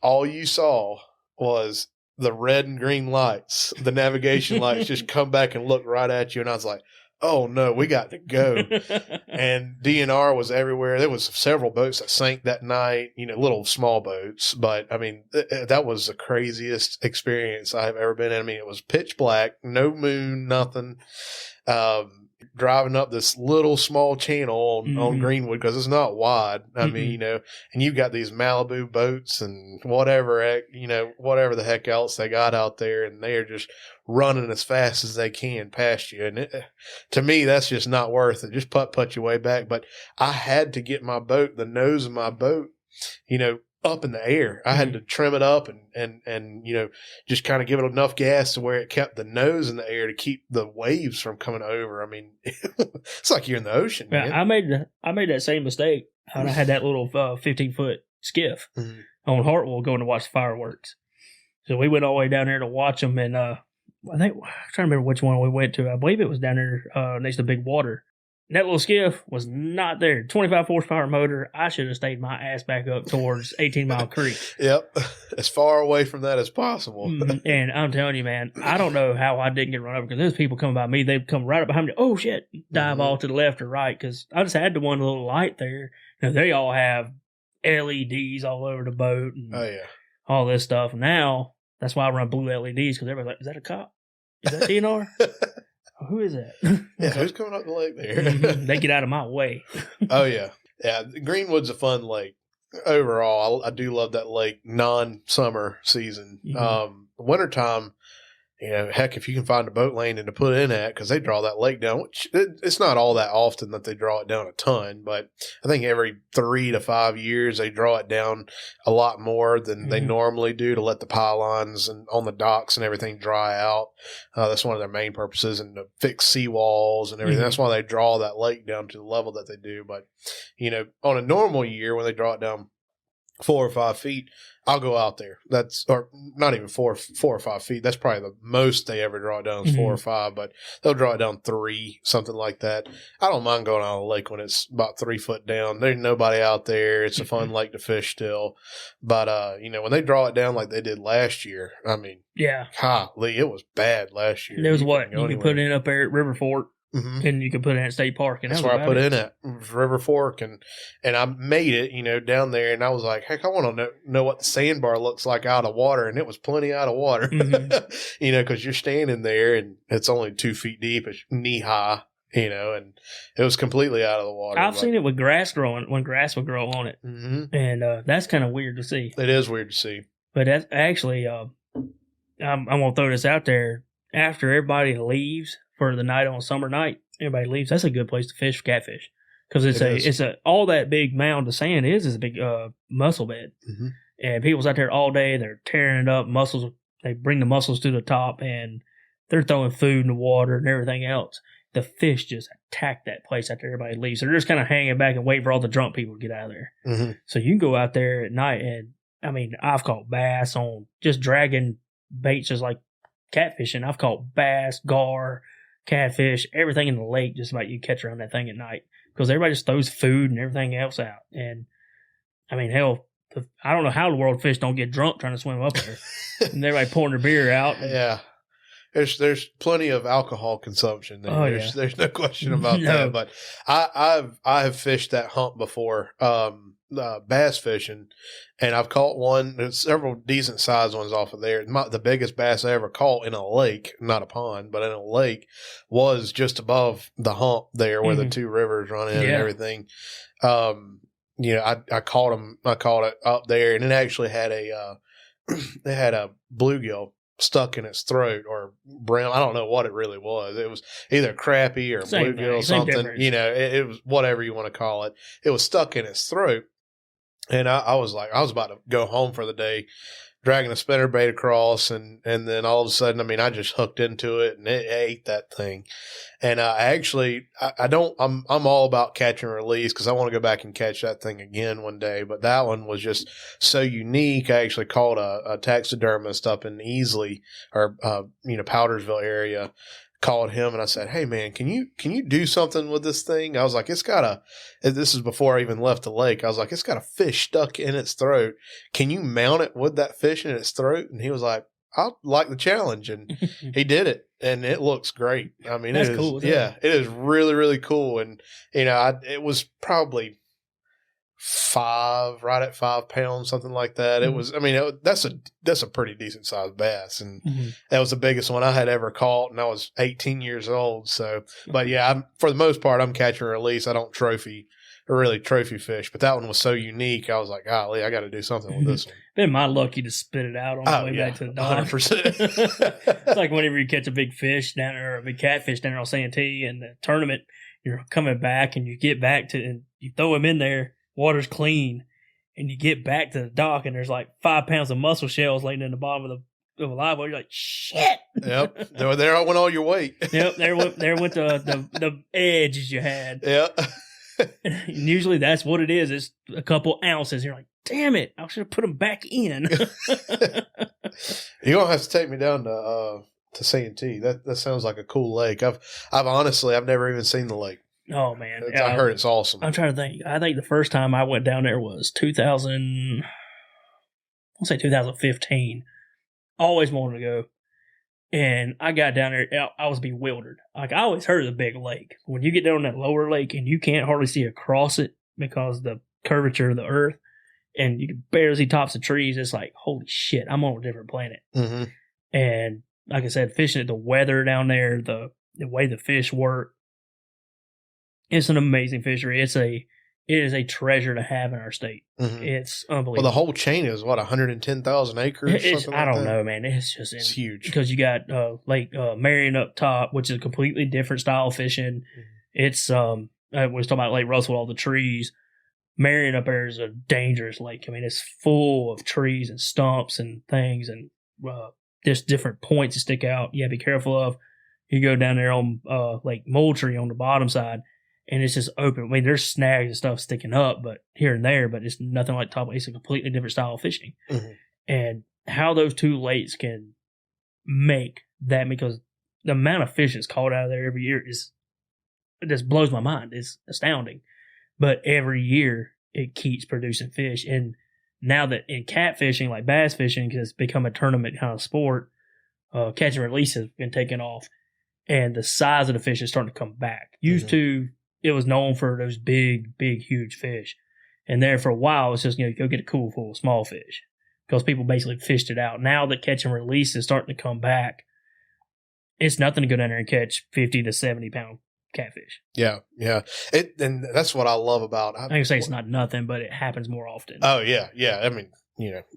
all you saw was the red and green lights, the navigation lights, just come back and look right at you, and I was like, oh no, we got to go. And DNR was everywhere. There was several boats that sank that night, little small boats. But I mean, that was the craziest experience I've ever been in. I mean, it was pitch black, no moon, nothing. driving up this little small channel on Greenwood because it's not wide. I mean, you know, and you've got these Malibu boats and whatever, you know, whatever the heck else they got out there, and they are just running as fast as they can past you. And to me, that's just not worth it. Just put your way back. But I had to get my boat, the nose of my boat, you know, up in the air. I had to trim it up and you know, just kind of give it enough gas to where it kept the nose in the air to keep the waves from coming over. I mean, it's like you're in the ocean. Yeah, man. I made that same mistake. I had that little 15-foot skiff on Hartwell going to watch the fireworks. So we went all the way down there to watch them, and I think I'm trying to remember which one we went to. I believe it was down there next to Big Water. And that little skiff was not there. 25 horsepower motor. I should have stayed my ass back up towards 18 Mile Creek. Yep. As far away from that as possible. And I'm telling you, man, I don't know how I didn't get run over because there's people coming by me. They'd come right up behind me. Oh, shit. Dive off to the left or right because I just had the one little light there. You know, they all have LEDs all over the boat and all this stuff. Now, that's why I run blue LEDs because everybody's like, is that a cop? Is that DNR? Who is that? Yeah, who's coming up the lake there? They get out of my way. Oh, yeah. Yeah, Greenwood's a fun lake. Overall, I do love that lake non-summer season. Wintertime, you know, heck, if you can find a boat landing to put in at, because they draw that lake down, which it's not all that often that they draw it down a ton, but I think every 3 to 5 years they draw it down a lot more than they normally do to let the pylons and on the docks and everything dry out. That's one of their main purposes, and to fix seawalls and everything. That's why they draw that lake down to the level that they do. But, you know, on a normal year when they draw it down 4 or 5 feet, I'll go out there. That's, or not even 4 or 5 feet. That's probably the most they ever draw it down is 4 or 5, but they'll draw it down 3, something like that. I don't mind going out of the lake when it's about 3 foot down. There's nobody out there. It's a fun lake to fish still. But, you know, when they draw it down like they did last year, I mean, golly, it was bad last year. There was what? You can put it up there at River Fork. And you can put it in at State Park. And that's where I put in at River Fork. And I made it, you know, down there. And I was like, heck, I want to know what the sandbar looks like out of water. And it was plenty out of water, you know, because you're standing there and it's only 2 feet deep. It's knee high, you know, and it was completely out of the water. I've seen it with grass growing, when grass would grow on it. And that's kind of weird to see. It is weird to see. But that's actually, I'm going to throw this out there. After everybody leaves for the night on a summer night, everybody leaves. That's a good place to fish for catfish because it's all that big mound of sand is a big mussel bed, and people's out there all day. They're tearing it up. Mussels, they bring the mussels to the top, and they're throwing food in the water and everything else. The fish just attack that place after everybody leaves. So they're just kind of hanging back and waiting for all the drunk people to get out of there. So you can go out there at night, and I mean, I've caught bass on just dragging baits just like catfishing. I've caught bass, gar, catfish, everything in the lake just about you catch around that thing at night because everybody just throws food and everything else out. And I mean, hell, I don't know how the world fish don't get drunk trying to swim up there. And everybody pouring their beer out. Yeah. There's plenty of alcohol consumption there. There's no question about that. But I have fished that hump before, bass fishing, and I've caught one. There's several decent sized ones off of there. The biggest bass I ever caught in a lake, not a pond, but in a lake, was just above the hump there where the two rivers run in and everything. You know, I caught them. I caught it up there, and it actually had it had a bluegill stuck in its throat or brown. I don't know what it really was. It was either crappie or bluegill or something. You know, it was whatever you want to call it. It was stuck in its throat. And I was like, I was about to go home for the day, dragging a spinnerbait across, and then all of a sudden, I mean, I just hooked into it and it ate that thing. And I'm all about catch and release because I want to go back and catch that thing again one day. But that one was just so unique. I actually called a taxidermist up in Easley or Powdersville area. Called him and I said, "Hey man, can you do something with this thing?" I was like, this is before I even left the lake. I was like, it's got a fish stuck in its throat. Can you mount it with that fish in its throat? And he was like, I'll like the challenge. And he did it. And it looks great. I mean, that's cool. It is really, really cool. And, you know, it was probably right at 5 pounds, something like that. It was, I mean, that's a pretty decent sized bass. And that was the biggest one I had ever caught. And I was 18 years old. So, but yeah, for the most part, I'm catch and release. I don't trophy fish, but that one was so unique. I was like, golly, I got to do something with this one. Been my luck you to spit it out on the way back to the dock. 100%. It's like whenever you catch a big fish down there, or a big catfish down there on Santee in the tournament, you're coming back and you get back to, and you throw him in there, water's clean, and you get back to the dock and there's like 5 pounds of mussel shells laying in the bottom of a live well. You're like, shit. Yep. There went all your weight. Yep. There went the edges you had. Yep. And usually that's what it is. It's a couple ounces. You're like, damn it, I should have put them back in. You're gonna have to take me down to Santee. That sounds like a cool lake. I've honestly never even seen the lake. Oh man, I heard it's awesome. I'm trying to think. I think the first time I went down there was 2015. Always wanted to go. And I got down there, I was bewildered. Like, I always heard of the big lake. When you get down that lower lake and you can't hardly see across it because of the curvature of the earth, and you can barely see tops of trees, it's like, holy shit, I'm on a different planet. Mm-hmm. And like I said, fishing at the weather down there, the way the fish work, it's an amazing fishery. It is a treasure to have in our state. Mm-hmm. It's unbelievable. Well, the whole chain is 110,000 acres. I don't know, man. It's huge because you got Lake Marion up top, which is a completely different style of fishing. Mm-hmm. It's we was talking about Lake Russell, all the trees. Marion up there is a dangerous lake. I mean, it's full of trees and stumps and things, and just different points to stick out. You got to be careful of. You go down there on Lake Moultrie on the bottom side, and it's just open. I mean, there's snags and stuff sticking up, but here and there, but it's nothing like top. It's a completely different style of fishing. Mm-hmm. And how those two lakes can make that, because the amount of fish that's caught out of there every year it just blows my mind. It's astounding. But every year it keeps producing fish. And now that in catfishing, like bass fishing, because it's become a tournament kind of sport, catch and release has been taken off, and the size of the fish is starting to come back. Used to, it was known for those big, huge fish. And there for a while, it's just, you go get a cool full of small fish because people basically fished it out. Now that catch and release is starting to come back, it's nothing to go down there and catch 50 to 70 pound catfish. Yeah. And that's what I love about it. I can say it's not nothing, but it happens more often. Oh, yeah. I mean,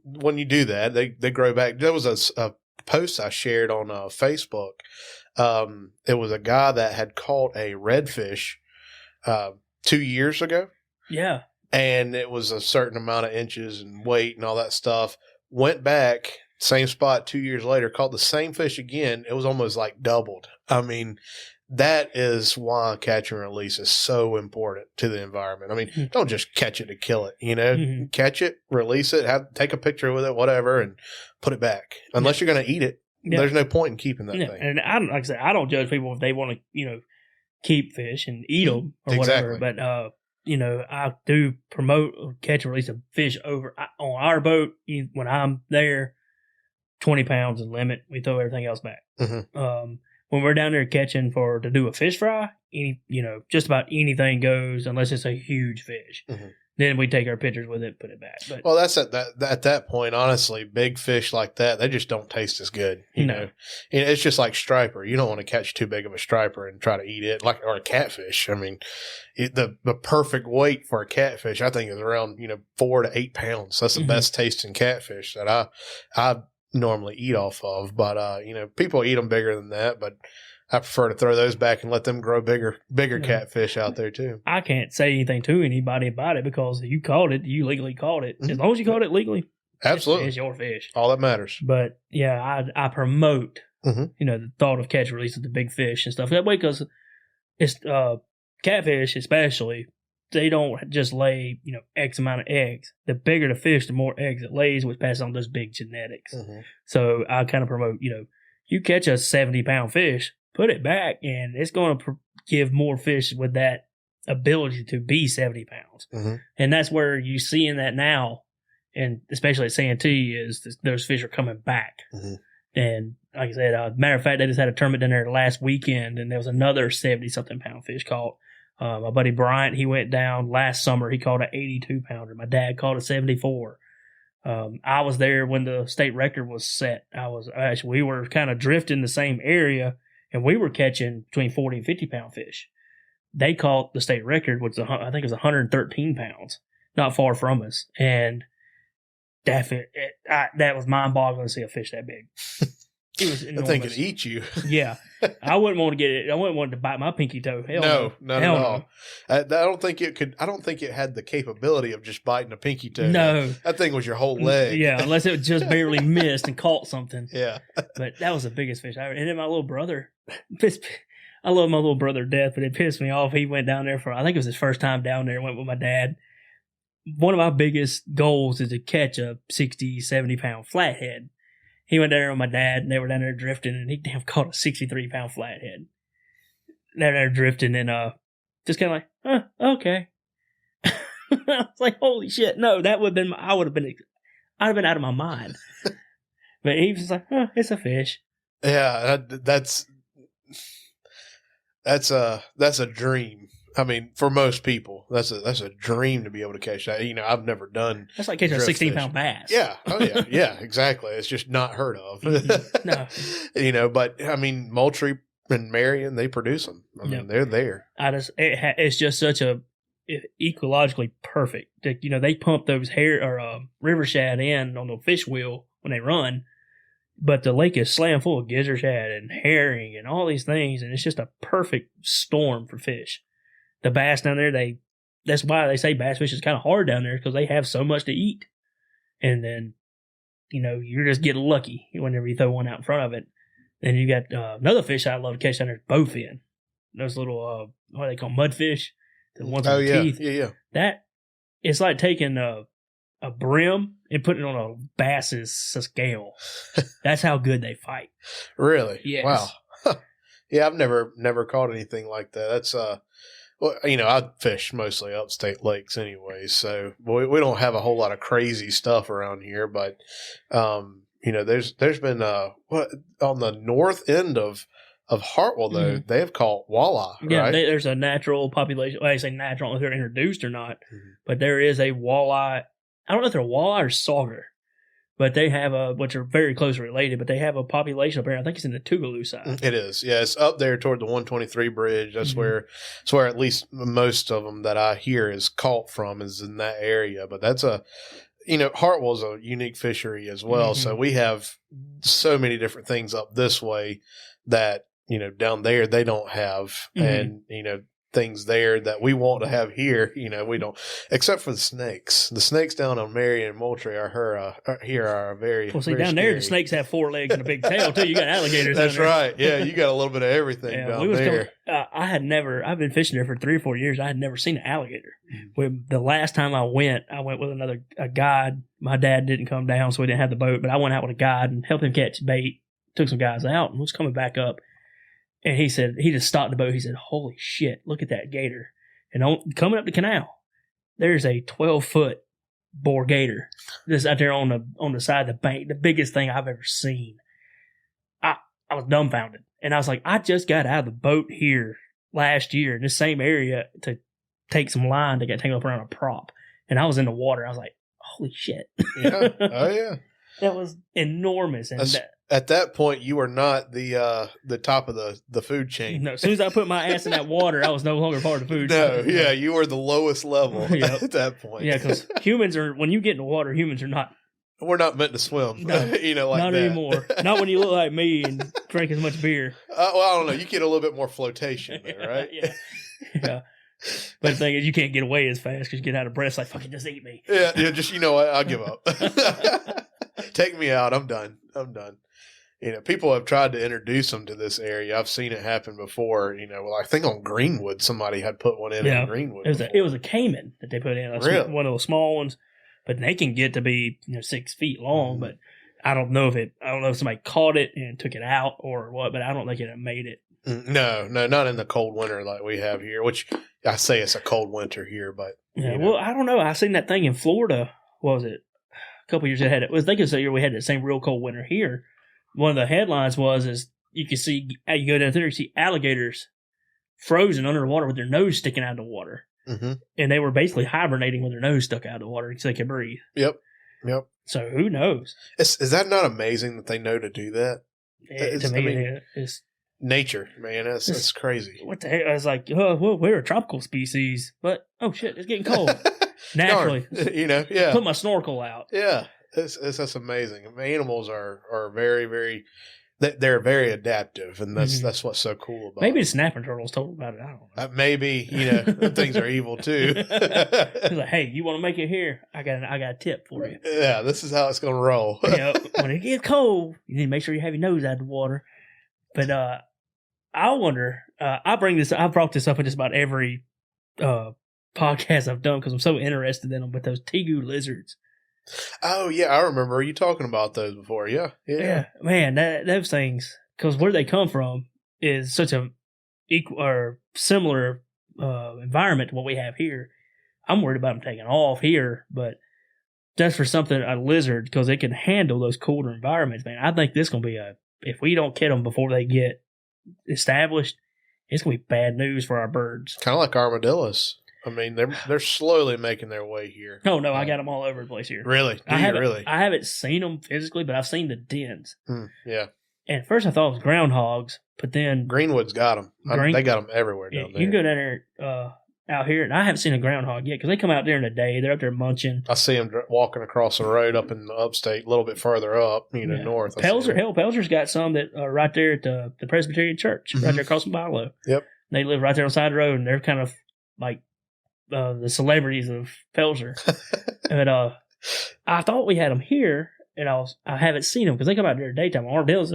when you do that, they grow back. There was a post I shared on Facebook. It was a guy that had caught a redfish 2 years ago. Yeah. And it was a certain amount of inches and weight and all that stuff. Went back, same spot 2 years later, caught the same fish again. It was almost like doubled. I mean, that is why catch and release is so important to the environment. I mean, don't just catch it to kill it, catch it, release it, take a picture with it, whatever, and put it back. Unless you're going to eat it. Yeah. There's no point in keeping that thing. And like I said, I don't judge people if they want to, keep fish and eat them or whatever. But, I do promote catch and release of fish on our boat. When I'm there, 20 pounds is the limit. We throw everything else back. Mm-hmm. When we're down there catching to do a fish fry, just about anything goes unless it's a huge fish. Mm-hmm. Then we take our pictures with it, put it back. But, well, that's at that point, honestly, big fish like that, they just don't taste as good. You know, it's just like striper. You don't want to catch too big of a striper and try to eat it, or a catfish. I mean, the perfect weight for a catfish, I think, is around 4 to 8 pounds. That's the best tasting catfish that I normally eat off of. But people eat them bigger than that, but I prefer to throw those back and let them grow bigger catfish out there too. I can't say anything to anybody about it because you caught it, you legally caught it. As long as you caught it legally, absolutely, it's your fish. All that matters. But yeah, I promote the thought of catch release of the big fish and stuff that way, because it's catfish especially. They don't just lay X amount of eggs. The bigger the fish, the more eggs it lays, which passes on those big genetics. Mm-hmm. So I kind of promote you catch a 70-pound fish, put it back, and it's going to give more fish with that ability to be 70 pounds. Mm-hmm. And that's where you see in that now, and especially at Santee, is those fish are coming back. Mm-hmm. And like I said, matter of fact, they just had a tournament down there last weekend, and there was another 70-something pound fish caught. My buddy Bryant, he went down last summer. He caught an 82-pounder. My dad caught a 74. I was there when the state record was set. We were kind of drifting the same area, and we were catching between 40 and 50-pound fish. They caught the state record, which I think it was 113 pounds, not far from us. And that was mind-boggling to see a fish that big. It was enormous. That thing could eat you. Yeah. I wouldn't want to get it. I wouldn't want to bite my pinky toe. Hell no, not at all. No. I don't think it could. I don't think it had the capability of just biting a pinky toe. No. That thing was your whole leg. Yeah, unless it just barely missed and caught something. Yeah. But that was the biggest fish I ever. And then my little brother, I love my little brother to death, but it pissed me off. He went down there I think it was his first time down there, went with my dad. One of my biggest goals is to catch a 60, 70-pound flathead. He went down there with my dad, and they were down there drifting, and he damn caught a 63-pound flathead. They're there drifting, and just kind of like, okay. I was like, holy shit, no, that would have been, I'd have been out of my mind. But he was like, it's a fish. Yeah, that's a dream. I mean, for most people, that's a dream to be able to catch that. I've never done. That's like catching a 16-pound bass. Yeah. Oh yeah. Yeah. Exactly. It's just not heard of. No. But I mean, Moultrie and Marion, they produce them. I mean, they're there. It's just such a ecologically perfect. They pump those river shad in on the fish wheel when they run, but the lake is slammed full of gizzard shad and herring and all these things, and it's just a perfect storm for fish. The bass down there, that's why they say bass fish is kind of hard down there, because they have so much to eat. And then, you're just getting lucky whenever you throw one out in front of it. Then you got another fish I love to catch down there, bowfin. Those little, what do they call mudfish? The ones with teeth. Yeah. That, it's like taking a brim and putting it on a bass's scale. That's how good they fight. Really? Yes. Wow. Yeah, I've never caught anything like that. That's well, I fish mostly upstate lakes anyway, so we don't have a whole lot of crazy stuff around here. But there's been on the north end of Hartwell though, they have caught walleye. Yeah, right? There's a natural population. Well, I say natural, if they're introduced or not, but there is a walleye. I don't know if they're walleye or sauger, but they have which are very closely related, but they have a population up here. I think it's in the Tougaloo side. It is. Yeah, it's up there toward the 123 bridge. That's where at least most of them that I hear is caught from is in that area. But that's Hartwell's a unique fishery as well. So we have so many different things up this way that, down there they don't have. And, things there that we want to have here, we don't, except for the snakes. The snakes down on Marion and Moultrie are very, well, see, very down scary. there, the snakes have 4 legs and a big tail, too. You got alligators. That's right. Yeah, you got a little bit of everything down there. I've been fishing there for 3 or 4 years. I had never seen an alligator. The last time I went with a guide. My dad didn't come down, so we didn't have the boat, but I went out with a guide and helped him catch bait, took some guys out, and was coming back up. And he said, he just stopped the boat. He said, holy shit, look at that gator. And coming up the canal, there's a 12-foot boar gator just out there on the side of the bank, the biggest thing I've ever seen. I was dumbfounded. And I was like, I just got out of the boat here last year in this same area to take some line that got tangled up around a prop. And I was in the water. I was like, holy shit. Yeah. Oh, yeah. That was enormous. And at that point, you were not the top of the food chain. No, as soon as I put my ass in that water, I was no longer part of the food chain. No, yeah, you were the lowest level at that point. Yeah, because when you get in the water, humans are not. We're not meant to swim, no, like not that. Anymore. Not when you look like me and drink as much beer. Well, I don't know. You get a little bit more flotation there, right? Yeah. But the thing is, you can't get away as fast because you get out of breath. It's like, fucking just eat me. Yeah, just, what? I'll give up. Take me out. I'm done. People have tried to introduce them to this area. I've seen it happen before. I think on Greenwood, somebody had put one in on Greenwood. It was a caiman that they put in. Really? One of those small ones. But they can get to be 6 feet long. But I don't know if somebody caught it and took it out or what. But I don't think it made it. No, not in the cold winter like we have here. Which I say it's a cold winter here, but well, I don't know. I seen that thing in Florida. What was it? A couple years ahead. It was thinking so year we had the same real cold winter here. One of the headlines is you can see, you go down there, you see alligators frozen under the water with their nose sticking out of the water. Mm-hmm. And they were basically hibernating with their nose stuck out of the water so they could breathe. Yep. So who knows? Is that not amazing that they know to do that? To me, it's nature, man. That's crazy. What the heck? I was like, oh, well, we're a tropical species, but oh shit, it's getting cold. Naturally, yeah. Put my snorkel out. Yeah, that's amazing. Animals are very, very. They're very adaptive, and that's what's so cool about. Maybe it. the snapping turtles told about it. I don't know. Maybe things are evil too. He's like, hey, you want to make it here? I got a tip for you. Yeah, this is how it's gonna roll. When it gets cold, you need to make sure you have your nose out of the water. But I wonder. I've brought this up in just about every podcast I've done because I'm so interested in them. But those tegu lizards. Oh yeah, I remember you talking about those before. Yeah. Man, those things, because where they come from is such a equal or similar environment to what we have here. I'm worried about them taking off here, but that's for something a lizard because it can handle those colder environments. Man, I think this is gonna be if we don't get them before they get established, it's gonna be bad news for our birds. Kind of like armadillos. I mean, they're slowly making their way here. Oh no, I got them all over the place here. Really? I haven't seen them physically, but I've seen the dens. Yeah. And at first I thought it was groundhogs, but then Greenwood's got them. They got them everywhere down there. You can go down there out here, and I haven't seen a groundhog yet because they come out during the day. They're up there munching. I see them walking across the road up in the upstate, a little bit further up, north. Pelzer's got some that are right there at the Presbyterian Church, right there across from Bilo. Yep. They live right there on the side of the road, and they're kind of like the celebrities of Pelzer. But I thought we had them here, and I haven't seen them because they come out there at daytime. Armadillos,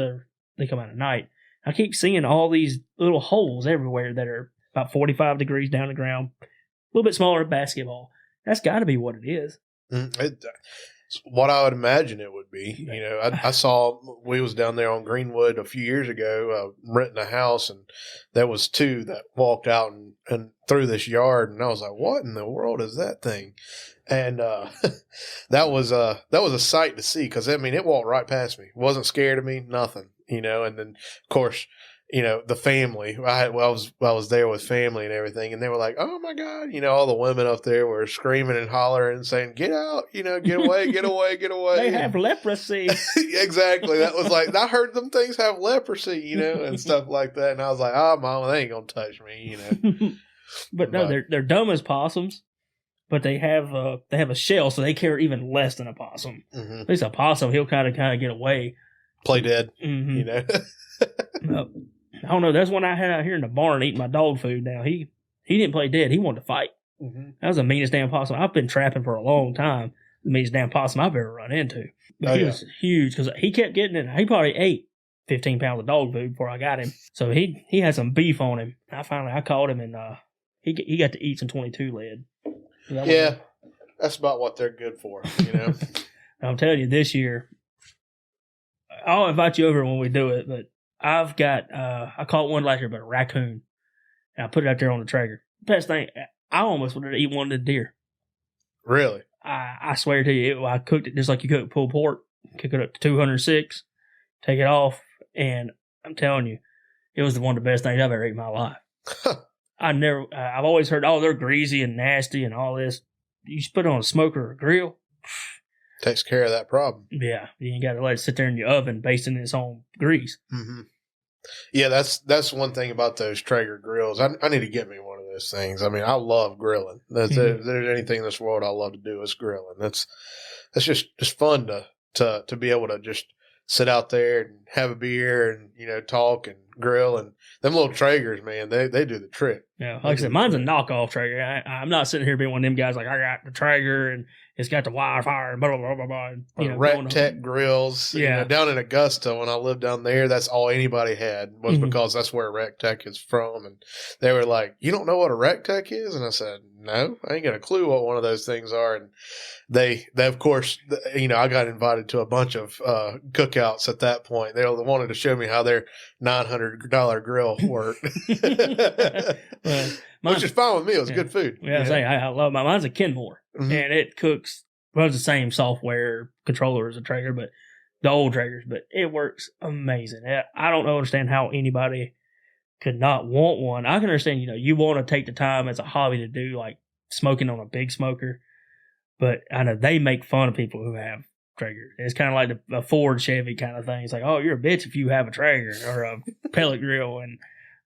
they come out at night. I keep seeing all these little holes everywhere that are about 45 degrees down the ground, a little bit smaller than basketball. That's got to be what it is. It's what I would imagine it would be. I saw we was down there on Greenwood a few years ago renting a house, and there was two that walked out and through this yard, and I was like, "What in the world is that thing?" And that was a sight to see because it walked right past me. It wasn't scared of me, nothing. And then of course. The family. I was there with family and everything, and they were like, "Oh my God!" All the women up there were screaming and hollering and saying, "Get out! Get away! Get away! Get away!" They have leprosy. Exactly. That was like I heard them things have leprosy, and stuff like that, and I was like, "Oh, Mama, they ain't gonna touch me," But no, they're dumb as possums, but they have a shell, so they care even less than a possum. Mm-hmm. At least a possum, he'll kind of get away, play dead, I don't know. That's one I had out here in the barn eating my dog food. Now he didn't play dead. He wanted to fight. Mm-hmm. That was the meanest damn possum. I've been trapping for a long time. The meanest damn possum I've ever run into. But he was huge because he kept getting it. He probably ate 15 pounds of dog food before I got him. So he had some beef on him. I caught him and he got to eat some 22 lead. Yeah, that's about what they're good for. I'm telling you, this year I'll invite you over when we do it, but I've got, I caught one last year, but a raccoon. And I put it out there on the Traeger. Best thing, I almost wanted to eat one of the deer. Really? I swear to you, I cooked it just like you cook pulled pork. Cook it up to 206, take it off, and I'm telling you, it was one of the best things I've ever eaten in my life. I've always heard, they're greasy and nasty and all this. You just put it on a smoker or a grill. Takes care of that problem. Yeah, you got to let it sit there in your oven, basting its own grease. Mm-hmm. Yeah, that's one thing about those Traeger grills. I need to get me one of those things. I love grilling. If there's anything in this world I love to do, it's grilling. That's just fun to be able to just sit out there and have a beer and talk and grill, and them little Traegers, man, they do the trick. Yeah, like I said, mine's a knockoff Traeger. I'm not sitting here being one of them guys like I got the Traeger and it's got the wire and blah blah blah blah. Rack Tech grills. Yeah, down in Augusta when I lived down there, that's all anybody had was because that's where Rack Tech is from, and they were like, "You don't know what a Rack Tech is?" And I said, "No, I ain't got a clue what one of those things are." And they of course, I got invited to a bunch of cookouts at that point. They wanted to show me how their $900 grill worked. Which is fine with me. It was good food. Yeah, I love mine. Mine's a Kenmore, and it runs the same software controller as a Traeger, but the old Traegers. But it works amazing. I don't understand how anybody could not want one. I can understand, you want to take the time as a hobby to do like smoking on a big smoker, but I know they make fun of people who have Traeger. It's kind of like a Ford Chevy kind of thing. It's like, oh, you're a bitch if you have a Traeger or a pellet grill. And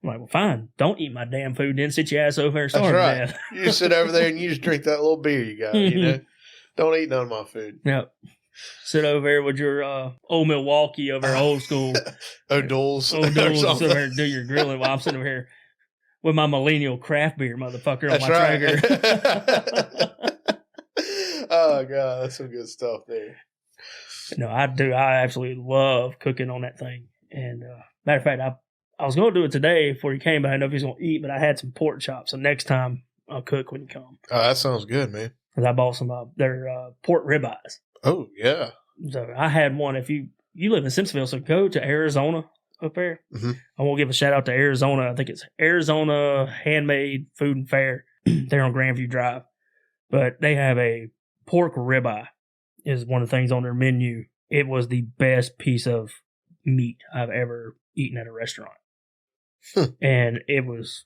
I'm like, well, fine, don't eat my damn food, then sit your ass over and starve That's to right. You just sit over there and you just drink that little beer you got, Don't eat none of my food. Yep. Sit over there with your old Milwaukee over there, old school. O'Doul's. O'Doul's, sit over there and do your grilling while I'm sitting over here with my millennial craft beer motherfucker on That's my right. Traeger. Oh, God, that's some good stuff there. No, I do. I absolutely love cooking on that thing. And matter of fact, I was going to do it today before you came, but I didn't know if he was going to eat, but I had some pork chops. So next time I'll cook when you come. Oh, that sounds good, man. Because I bought some their pork ribeyes. Oh, yeah. So I had one. If you live in Simpsonville, so go to Arizona up there. Mm-hmm. I want to give a shout out to Arizona. I think it's Arizona Handmade Food and Fare. They're on Grandview Drive. But they have a pork ribeye is one of the things on their menu. It was the best piece of meat I've ever eaten at a restaurant. And it was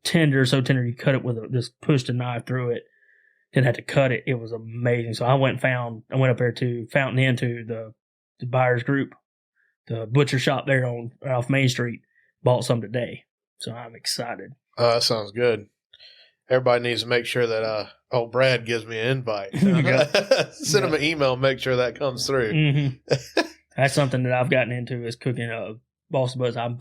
tender, so tender you cut it with just pushed a knife through it. Didn't have to cut it. It was amazing. So I went up there to Fountain Inn to the buyers group, the butcher shop there off Main Street. Bought some today. So I'm excited. Oh, that sounds good. Everybody needs to make sure that old Brad gives me an invite. Send him an email and make sure that comes through. Mm-hmm. That's something that I've gotten into is cooking Boston Buzz. I'm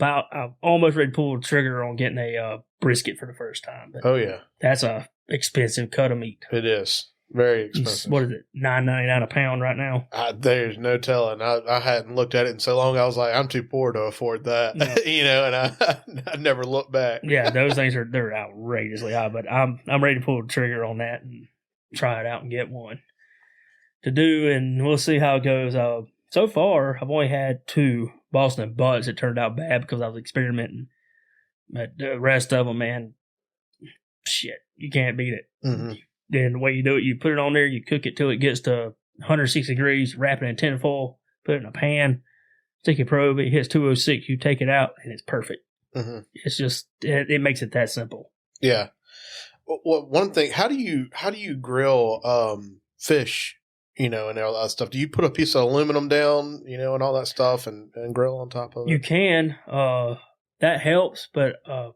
almost ready to pull the trigger on getting a brisket for the first time. But oh, yeah. That's a expensive cut of meat. It is. Very expensive. What is it? $9.99 a pound right now? There's no telling. I hadn't looked at it in so long. I was like, I'm too poor to afford that. No. And I never looked back. Yeah, those things they're outrageously high. But I'm ready to pull the trigger on that and try it out and get one to do, and we'll see how it goes. So far, I've only had 2 Boston butts that turned out bad because I was experimenting. But the rest of them, man, shit, you can't beat it. Mm-hmm. Then the way you do it, you put it on there, you cook it till it gets to 160 degrees, wrap it in tinfoil, put it in a pan, stick your probe, it hits 206, you take it out, and it's perfect. Mm-hmm. It's just, it makes it that simple. Yeah. Well, one thing, how do you grill fish, and all that stuff? Do you put a piece of aluminum down, and all that stuff and grill on top of it? You can. That helps, but I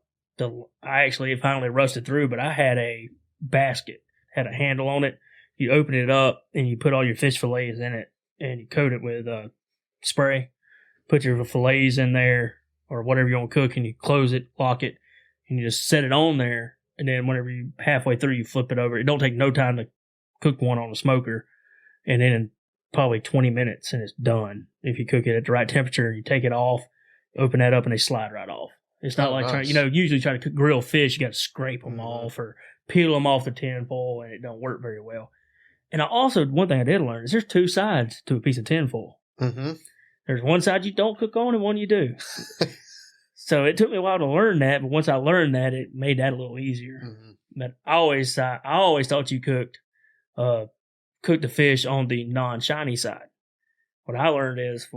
actually finally rusted through, but I had a basket. Had a handle on it. You open it up and you put all your fish fillets in it and you coat it with spray. Put your fillets in there or whatever you want to cook and you close it, lock it, and you just set it on there. And then whenever you halfway through, you flip it over. It don't take no time to cook one on the smoker. And then in probably 20 minutes and it's done. If you cook it at the right temperature, you take it off, open that up and they slide right off. It's not like nice. Usually trying to grill fish, you got to scrape them Mm-hmm. off or peel them off the tinfoil, and it don't work very well. And one thing I did learn is there's 2 sides to a piece of tinfoil. Mm-hmm. There's one side you don't cook on and one you do. So it took me a while to learn that, but once I learned that, it made that a little easier. Mm-hmm. But I always thought you cooked the fish on the non-shiny side. What I learned is,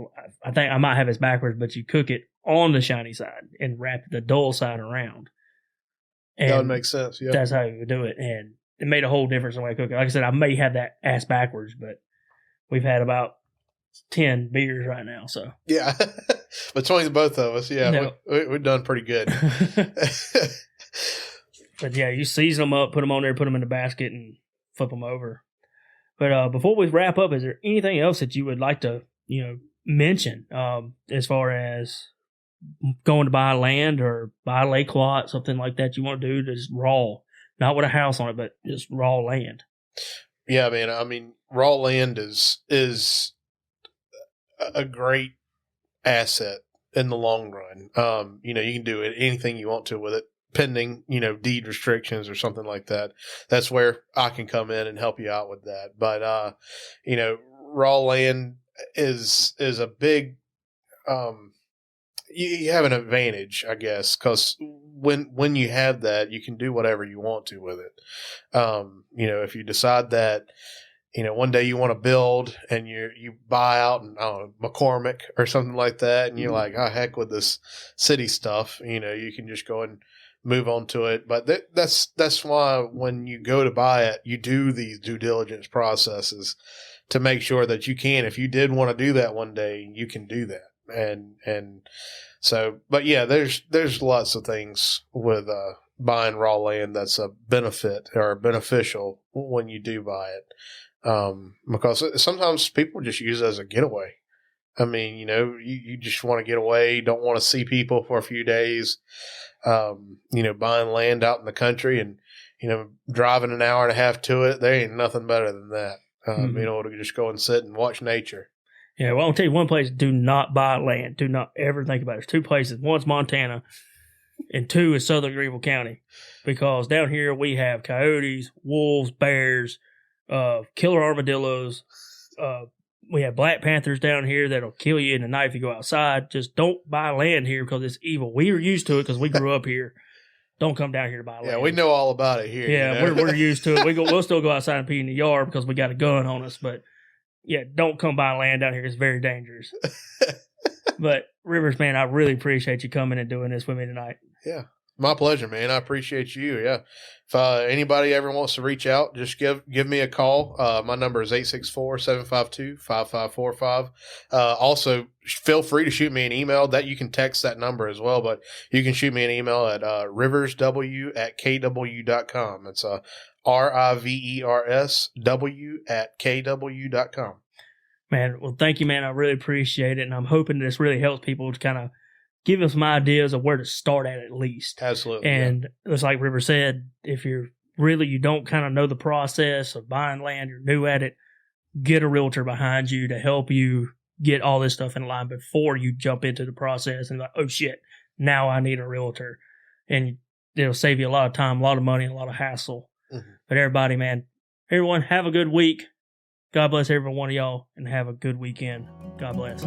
I think I might have this backwards, but you cook it on the shiny side and wrap the dull side around. And that would make sense, yeah. That's how you would do it. And it made a whole difference in the way I cook it. Like I said, I may have that ass backwards, but we've had about 10 beers right now, so. Yeah. Between the both of us, yeah, no. We've done pretty good. But yeah, you season them up, put them on there, put them in the basket, and flip them over. But before we wrap up, is there anything else that you would like to, mention as far as going to buy land or buy a lake lot, something like that you want to do, just raw, not with a house on it, but just raw land? Yeah, man. I mean, raw land is a great asset in the long run. You can do anything you want to with it, pending, deed restrictions or something like that. That's where I can come in and help you out with that. But, raw land is a big, you have an advantage, I guess, because when you have that, you can do whatever you want to with it. If you decide that, one day you want to build and you buy out in, I don't know, McCormick or something like that. And you're like, oh, heck with this city stuff. You can just go and move on to it. But that's why when you go to buy it, you do these due diligence processes to make sure that you can, if you did want to do that one day, you can do that. And so, but yeah, there's lots of things with, buying raw land that's a benefit or beneficial when you do buy it. Because sometimes people just use it as a getaway. I mean, you just want to get away, don't want to see people for a few days. Buying land out in the country and, driving an hour and a half to it, there ain't nothing better than that. To just go and sit and watch nature. Yeah, well, I'll tell you one place, do not buy land. Do not ever think about it. There's two places. One's Montana, and two is southern Greenville County. Because down here we have coyotes, wolves, bears, killer armadillos. We have black panthers down here that'll kill you in the night if you go outside. Just don't buy land here because it's evil. We are used to it because we grew up here. Don't come down here to buy land. Yeah, we know all about it here. Yeah, we're used to it. We'll still go outside and pee in the yard because we got a gun on us. But yeah, don't come buy land down here. It's very dangerous. But Rivers, man, I really appreciate you coming and doing this with me tonight. Yeah, my pleasure, man. I appreciate you. Yeah. If anybody ever wants to reach out, just give me a call. My number is 864-752-5545. Also, feel free to shoot me an email. That you can text that number as well, but you can shoot me an email at riversw@kw.com. It's riversw@kw.com. Man, well, thank you, man. I really appreciate it, and I'm hoping this really helps people to kind of give them some ideas of where to start at least. Absolutely. And it's like River said, if you don't kind of know the process of buying land, you're new at it, get a realtor behind you to help you get all this stuff in line before you jump into the process and like, oh shit, now I need a realtor. And it'll save you a lot of time, a lot of money, and a lot of hassle. Mm-hmm. But everyone have a good week. God bless every one of y'all and have a good weekend. God bless.